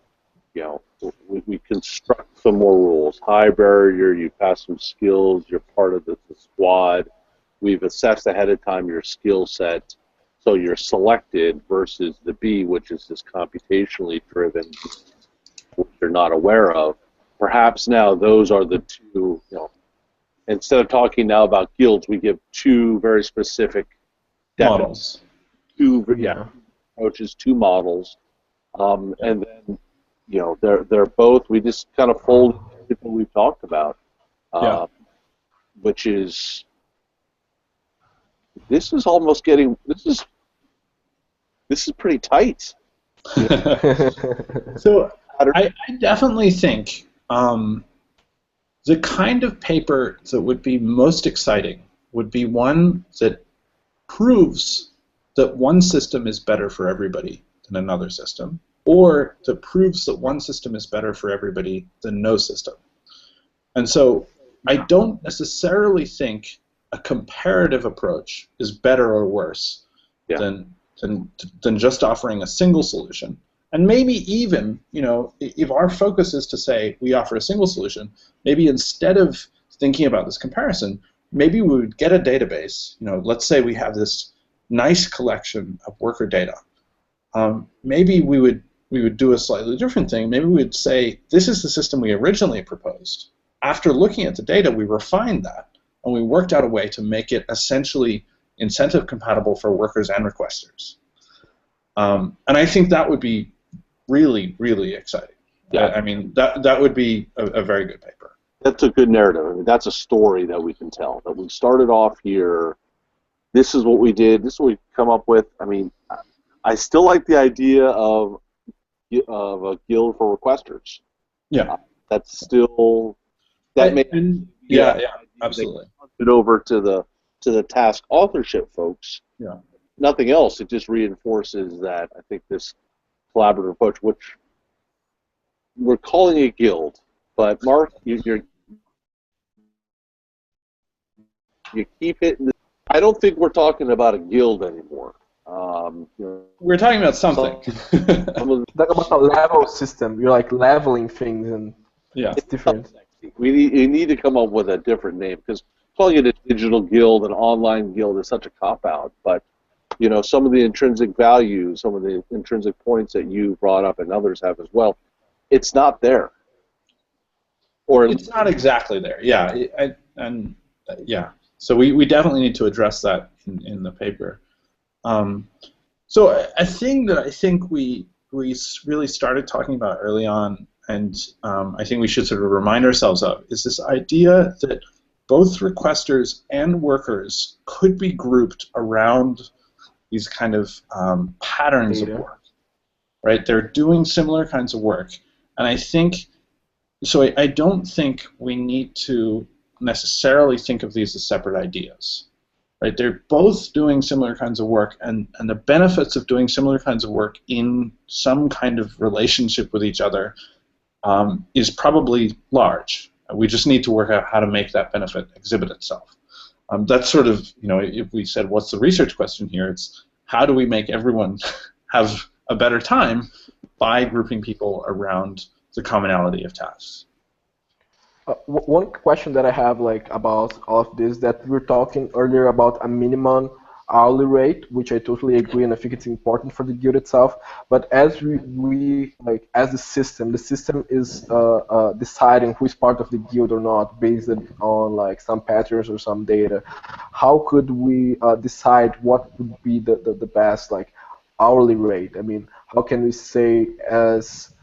we construct some more rules. High barrier, you pass some skills, you're part of the squad. We've assessed ahead of time your skill set, so you're selected, versus the B, which is this computationally driven, which you're not aware of. Perhaps now those are the two, instead of talking now about guilds, we give two very specific models. Approaches, two models, and then they're both. We just kind of fold everything we've talked about, which is this is almost getting this is pretty tight. So I definitely think the kind of paper that would be most exciting would be one that proves that one system is better for everybody than another system, or that proves that one system is better for everybody than no system. And so I don't necessarily think a comparative approach is better or worse than just offering a single solution. And maybe even, if our focus is to say we offer a single solution, maybe instead of thinking about this comparison, maybe we would get a database. Let's say we have this nice collection of worker data. Maybe we would do a slightly different thing. Maybe we would say, this is the system we originally proposed. After looking at the data, we refined that, and we worked out a way to make it essentially incentive compatible for workers and requesters. And I think that would be really, really exciting. I mean, that would be a very good paper. That's a good narrative. I mean, that's a story that we can tell. That we started off here. This is what we did. This is what we come up with. I mean, I still like the idea of a guild for requesters. Yeah. That's still that may yeah, absolutely. it over to the task authorship folks. Yeah. Nothing else. It just reinforces that I think this collaborative approach, which we're calling a guild, but Mark, you keep hitting. I don't think we're talking about a guild anymore. We're talking about something. Talk about a level system. You're like leveling things, and Yeah. it's different. We need to come up with a different name, because calling it a digital guild, an online guild, is such a cop-out. But some of the intrinsic values, some of the intrinsic points that you brought up and others have as well, it's not there. Or it's not exactly there. Yeah, yeah. So we definitely need to address that in the paper. So a thing that I think we really started talking about early on, and I think we should sort of remind ourselves of, is this idea that both requesters and workers could be grouped around these kind of patterns of work, right? They're doing similar kinds of work, and I think, so I don't think we need to necessarily think of these as separate ideas, right? They're both doing similar kinds of work, and the benefits of doing similar kinds of work in some kind of relationship with each other is probably large. We just need to work out how to make that benefit exhibit itself. That's sort of, if we said, what's the research question here? It's how do we make everyone have a better time by grouping people around the commonality of tasks. One question that I have about all of this, that we were talking earlier about a minimum hourly rate, which I totally agree, and I think it's important for the guild itself. But as as the system is deciding who is part of the guild or not based on some patterns or some data. How could we decide what would be the best hourly rate? I mean, how can we say as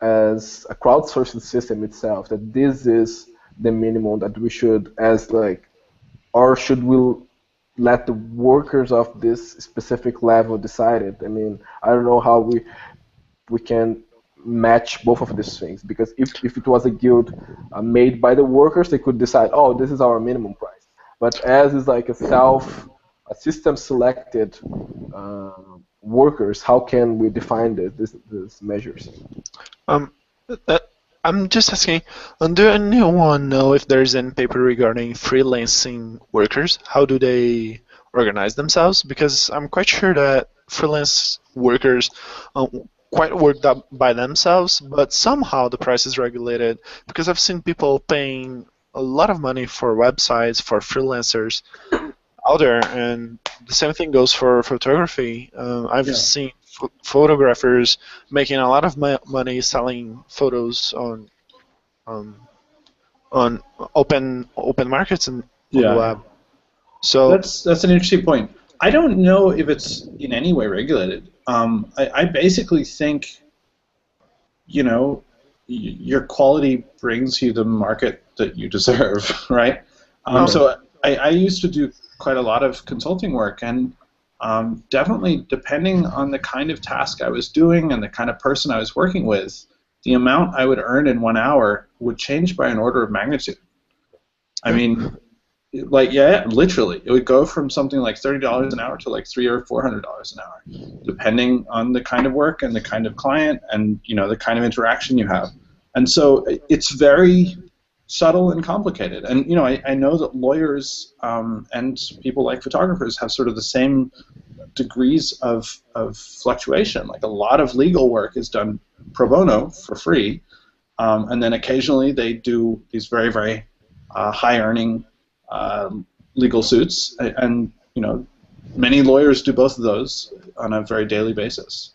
a crowdsourcing system itself that this is the minimum that we should or should we let the workers of this specific level decide it? I mean, I don't know how we can match both of these things, because if it was a guild made by the workers, they could decide, oh, this is our minimum price. But as is a system selected workers, how can we define these measures? I'm just asking, do anyone know if there's any paper regarding freelancing workers? How do they organize themselves? Because I'm quite sure that freelance workers quite work up by themselves, but somehow the price is regulated, because I've seen people paying a lot of money for websites, for freelancers out there, and the same thing goes for photography. I've seen photographers making a lot of money selling photos on open markets and on the web. So that's an interesting point. I don't know if it's in any way regulated. I basically think, your quality brings you the market that you deserve, right? So I used to do quite a lot of consulting work, and definitely depending on the kind of task I was doing and the kind of person I was working with, the amount I would earn in 1 hour would change by an order of magnitude. I mean, literally, it would go from something like $30 an hour to like $300 or $400 an hour, depending on the kind of work and the kind of client and the kind of interaction you have. And so it's very subtle and complicated. And I know that lawyers and people like photographers have sort of the same degrees of fluctuation. Like a lot of legal work is done pro bono for free, and then occasionally they do these very, very high-earning legal suits, and many lawyers do both of those on a very daily basis.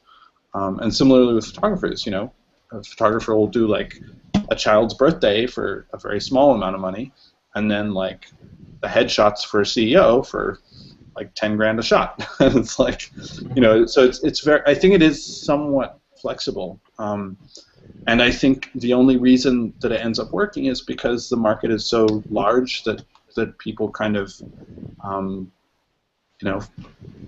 And similarly with photographers, a photographer will do like a child's birthday for a very small amount of money, and then like the headshots for a CEO for like 10 grand a shot. And it's like, so it's very, I think it is somewhat flexible. And I think the only reason that it ends up working is because the market is so large that people kind of,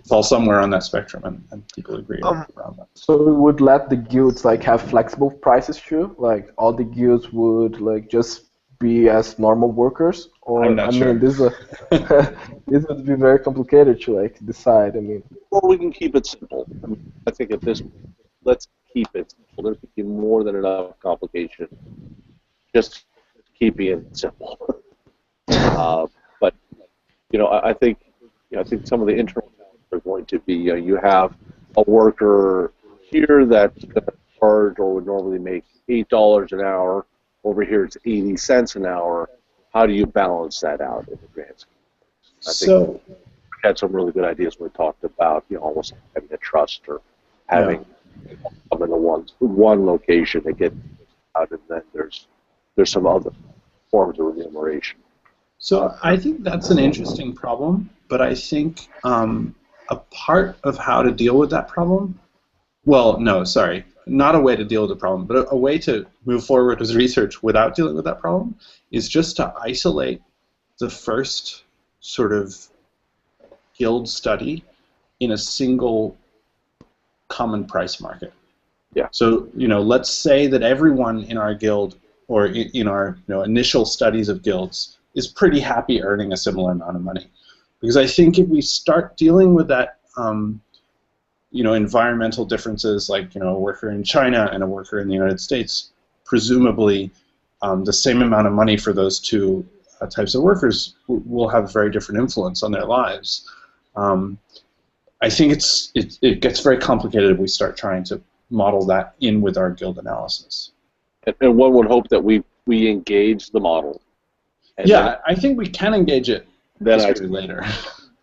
fall somewhere on that spectrum, and people agree around that. So we would let the guilds have flexible prices too? Like all the guilds would just be as normal workers, or I'm not I sure. mean, this is a this would be very complicated to like decide. I mean, Or we can keep it simple. I mean, I think at this point, let's keep it simple. There's going to be more than enough complication. Just keeping it simple. But I think I think some of the internal challenges are going to be you have a worker here that's going to charge or would normally make $8 an hour. Over here it's 80 cents an hour. How do you balance that out in the grand scheme? I think So, we had some really good ideas when we talked about almost having a trust or having come into one location to get out, and then there's some other forms of remuneration. so I think that's an interesting problem, but I think a part of how to deal with that problem, well, no, sorry, not a way to deal with the problem, but a way to move forward with research without dealing with that problem is just to isolate the first sort of guild study in a single common price market. Yeah. So, let's say that everyone in our guild or in our initial studies of guilds is pretty happy earning a similar amount of money. Because I think if we start dealing with that, environmental differences, like a worker in China and a worker in the United States, presumably the same amount of money for those two types of workers will have a very different influence on their lives. I think it gets very complicated if we start trying to model that in with our guild analysis. And one would hope that we engage the model. And Yeah, I think we can engage it then I later.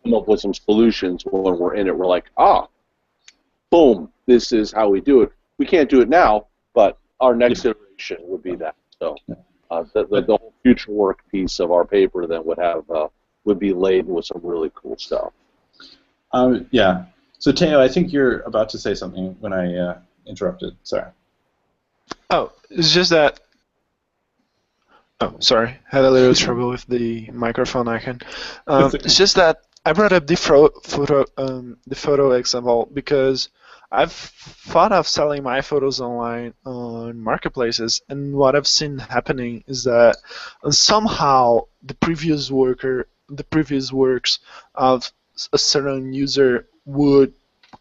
come up with some solutions when we're in it. We're like, boom, this is how we do it. We can't do it now, but our next iteration would be that. So the whole future work piece of our paper then would be laden with some really cool stuff. Yeah. So Teo, I think you're about to say something when I interrupted. Sorry. Oh, it's just that. Oh, sorry. Had a little trouble with the microphone icon. It's just that I brought up the photo example because I've thought of selling my photos online on marketplaces, and what I've seen happening is that somehow the previous works of a certain user would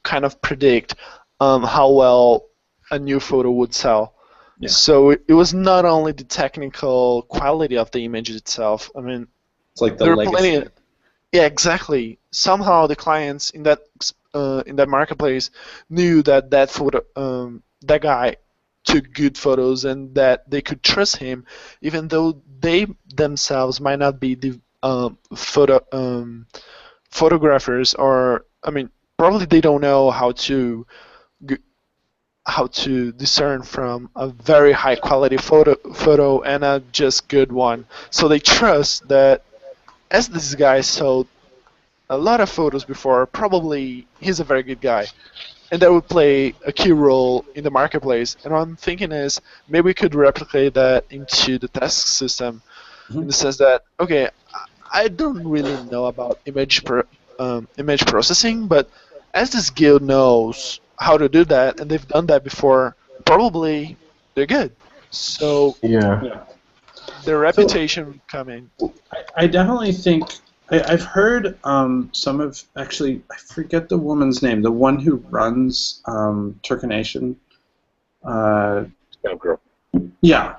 kind of predict how well a new photo would sell. Yeah. So it was not only the technical quality of the image itself. I mean, It's like the there are legacy. yeah, exactly. Somehow the clients in that marketplace knew that photo, that guy took good photos and that they could trust him, even though they themselves might not be the photographers, or I mean, probably they don't know how to discern from a very high quality photo and a just good one. So they trust that as this guy sold a lot of photos before, probably he's a very good guy. And that would play a key role in the marketplace. And what I'm thinking is maybe we could replicate that into the task system in the sense that, okay, I don't really know about image processing, but as this guild knows how to do that, and they've done that before, probably they're good. So yeah. their reputation would come in. I definitely think I've heard some of, actually, I forget the woman's name, the one who runs Turkination. Girl. Yeah.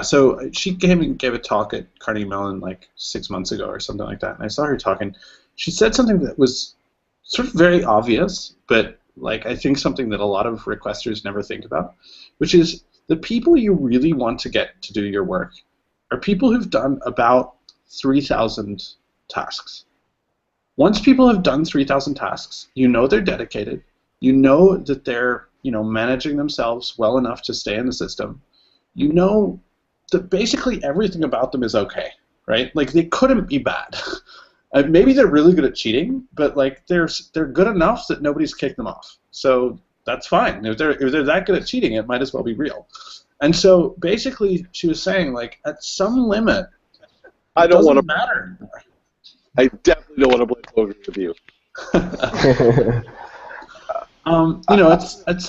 So she gave a talk at Carnegie Mellon like 6 months ago or something like that, and I saw her talking. She said something that was sort of very obvious, but like I think something that a lot of requesters never think about, which is the people you really want to get to do your work are people who've done about 3,000 tasks. Once people have done 3,000 tasks, you know they're dedicated, you know that they're managing themselves well enough to stay in the system, you know that basically everything about them is okay, right? Like they couldn't be bad. Maybe they're really good at cheating, but like they're good enough that nobody's kicked them off. So that's fine. If they're that good at cheating, it might as well be real. And so basically, she was saying like at some limit, I don't want to matter. I definitely don't want to play poker with you. It's at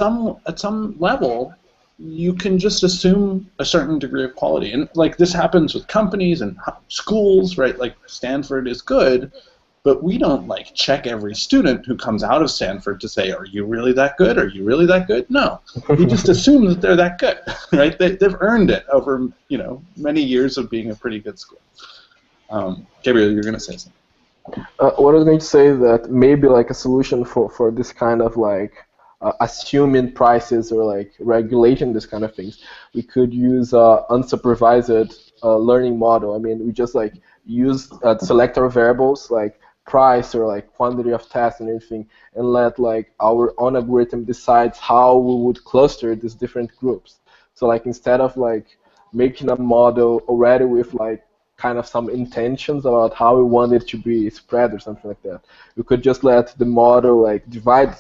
some level, you can just assume a certain degree of quality. And like this happens with companies and schools, right? Like Stanford is good, but we don't like check every student who comes out of Stanford to say, are you really that good? Are you really that good? No. We just assume that they're that good, right? They've earned it over, many years of being a pretty good school. Gabriel, you're going to say something. What I was going to say is that maybe like a solution for this kind of like assuming prices or like regulating this kind of things, we could use unsupervised learning model. I mean, we just like use select our variables like price or like quantity of tests and everything, and let like our own algorithm decides how we would cluster these different groups. So like instead of like making a model already with like kind of some intentions about how we want it to be spread or something like that, we could just let the model like divide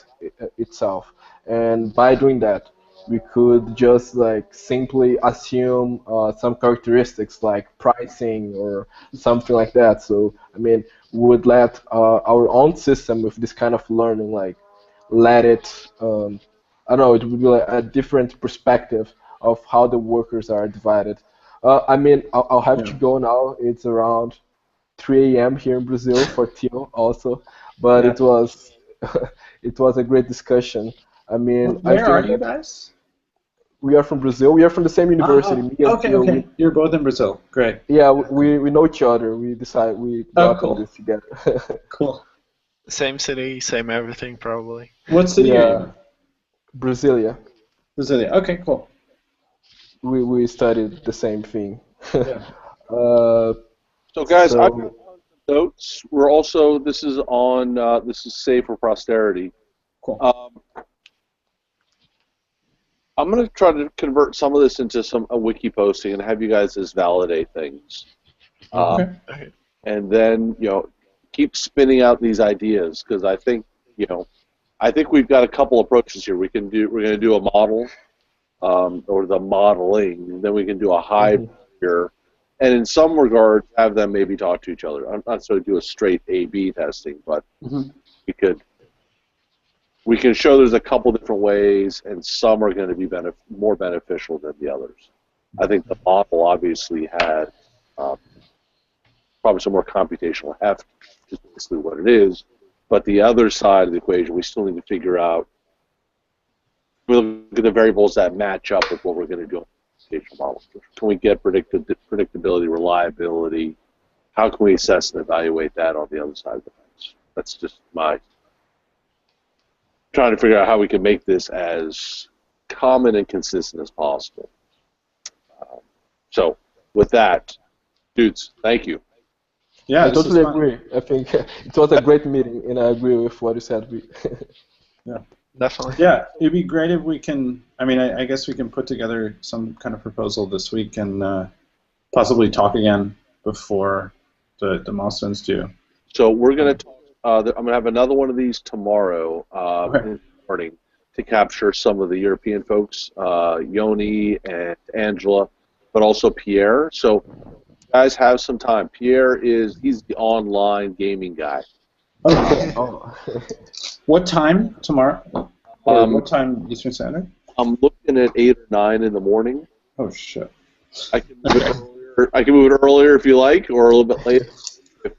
itself, and by doing that we could just like simply assume some characteristics like pricing or something like that. So I mean, we would let our own system with this kind of learning like let it I don't know, it would be like a different perspective of how the workers are divided. I mean, I'll have to go now. It's around 3 a.m. here in Brazil for Theo also, but Yeah. it was it was a great discussion. I mean, I Where are think you that guys? we are from Brazil. We are from the same university. Me and Okay, Theo, okay. You're both in Brazil. Great. we know each other. We decided we got cool. on this together. Cool. Same city, same everything, probably. What city are you Yeah, in? Brasilia. Brasilia. Okay, cool. We studied the same thing. Yeah. So guys, I've got So tons of notes. We're also this is on this is Save for Posterity. Cool. I'm going to try to convert some of this into a wiki posting and have you guys just validate things. Okay. And then keep spinning out these ideas, because I think we've got a couple approaches here. We're going to do a model, or the modeling, and then we can do a hybrid here, and in some regards have them maybe talk to each other. I'm not sort of do a straight A/B testing, but we can show there's a couple different ways, and some are going to be more beneficial than the others. I think the model obviously has probably some more computational heft, just basically what it is. But the other side of the equation, we still need to figure out. We look at the variables that match up with what we're going to do in the computational model. Can we get predictability, reliability? How can we assess and evaluate that on the other side of the fence? That's just my trying to figure out how we can make this as common and consistent as possible. So with that, dudes, thank you. Yeah, I this totally was fun. agree. I think it was a great meeting, and I agree with what you said. Yeah. Definitely. Yeah, it'd be great if we can. I mean, I guess we can put together some kind of proposal this week and possibly talk again before the milestones due. So we're going to talk. I'm going to have another one of these tomorrow in the morning to capture some of the European folks, Yoni and Angela, but also Pierre. So you guys have some time. Pierre he's the online gaming guy. Okay. Oh. What time tomorrow? Or what time Eastern Standard? I'm looking at 8 or 9 in the morning. Oh shit. I can move it earlier. I can move it earlier if you like, or a little bit later if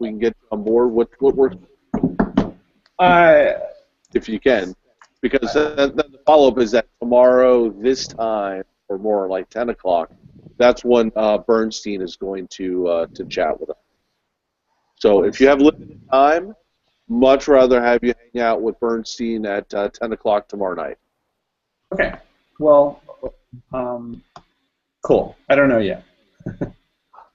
we can get on board. What works? If you can, because then the follow-up is that tomorrow this time, or more like 10 o'clock, that's when Bernstein is going to chat with us. So if you have limited time, much rather have you hang out with Bernstein at 10 o'clock tomorrow night. Okay. Well, cool. I don't know yet.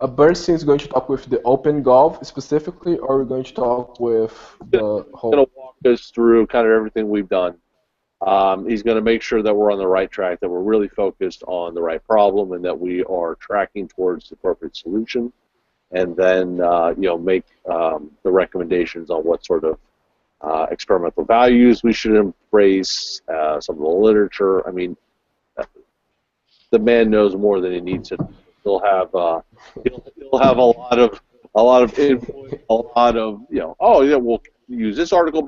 Bernstein is going to talk with the OpenGov specifically, or are we going to talk with the whole? He's going to walk us through kind of everything we've done. He's going to make sure that we're on the right track, that we're really focused on the right problem, and that we are tracking towards the appropriate solution, and then make the recommendations on what sort of experimental values we should embrace, some of the literature. I mean, the man knows more than he needs to. He'll have he'll have a lot of input, a lot of we'll use this article,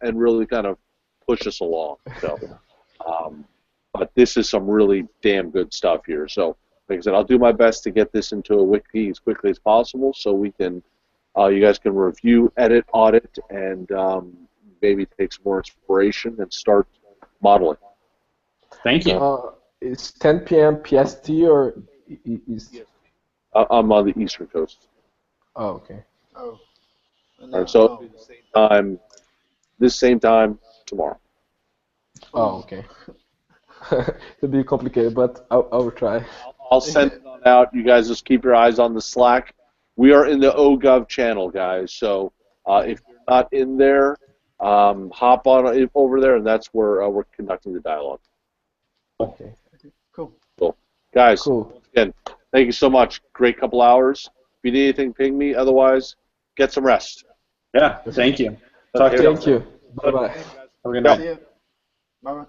and really kind of push us along. So, but this is some really damn good stuff here. So, like I said, I'll do my best to get this into a wiki as quickly as possible, so we can, you guys can review, edit, audit, and maybe take some more inspiration and start modeling. Thank you. It's 10 p.m. PST or East? I'm on the Eastern Coast. Oh, okay. Oh. All right, so it'll be the same time, this same time tomorrow. Oh, okay. It'll be complicated, but I'll try. I'll send it on out. You guys just keep your eyes on the Slack. We are in the OGov channel, guys. So if you're not in there, hop on over there, and that's where we're conducting the dialogue. Okay. Cool. Cool. Guys, Cool. once again, thank you so much. Great couple hours. If you need anything, ping me. Otherwise, get some rest. Yeah, thank you. Talk to you. Thank you. Bye-bye. Have a good night. See you. Bye-bye.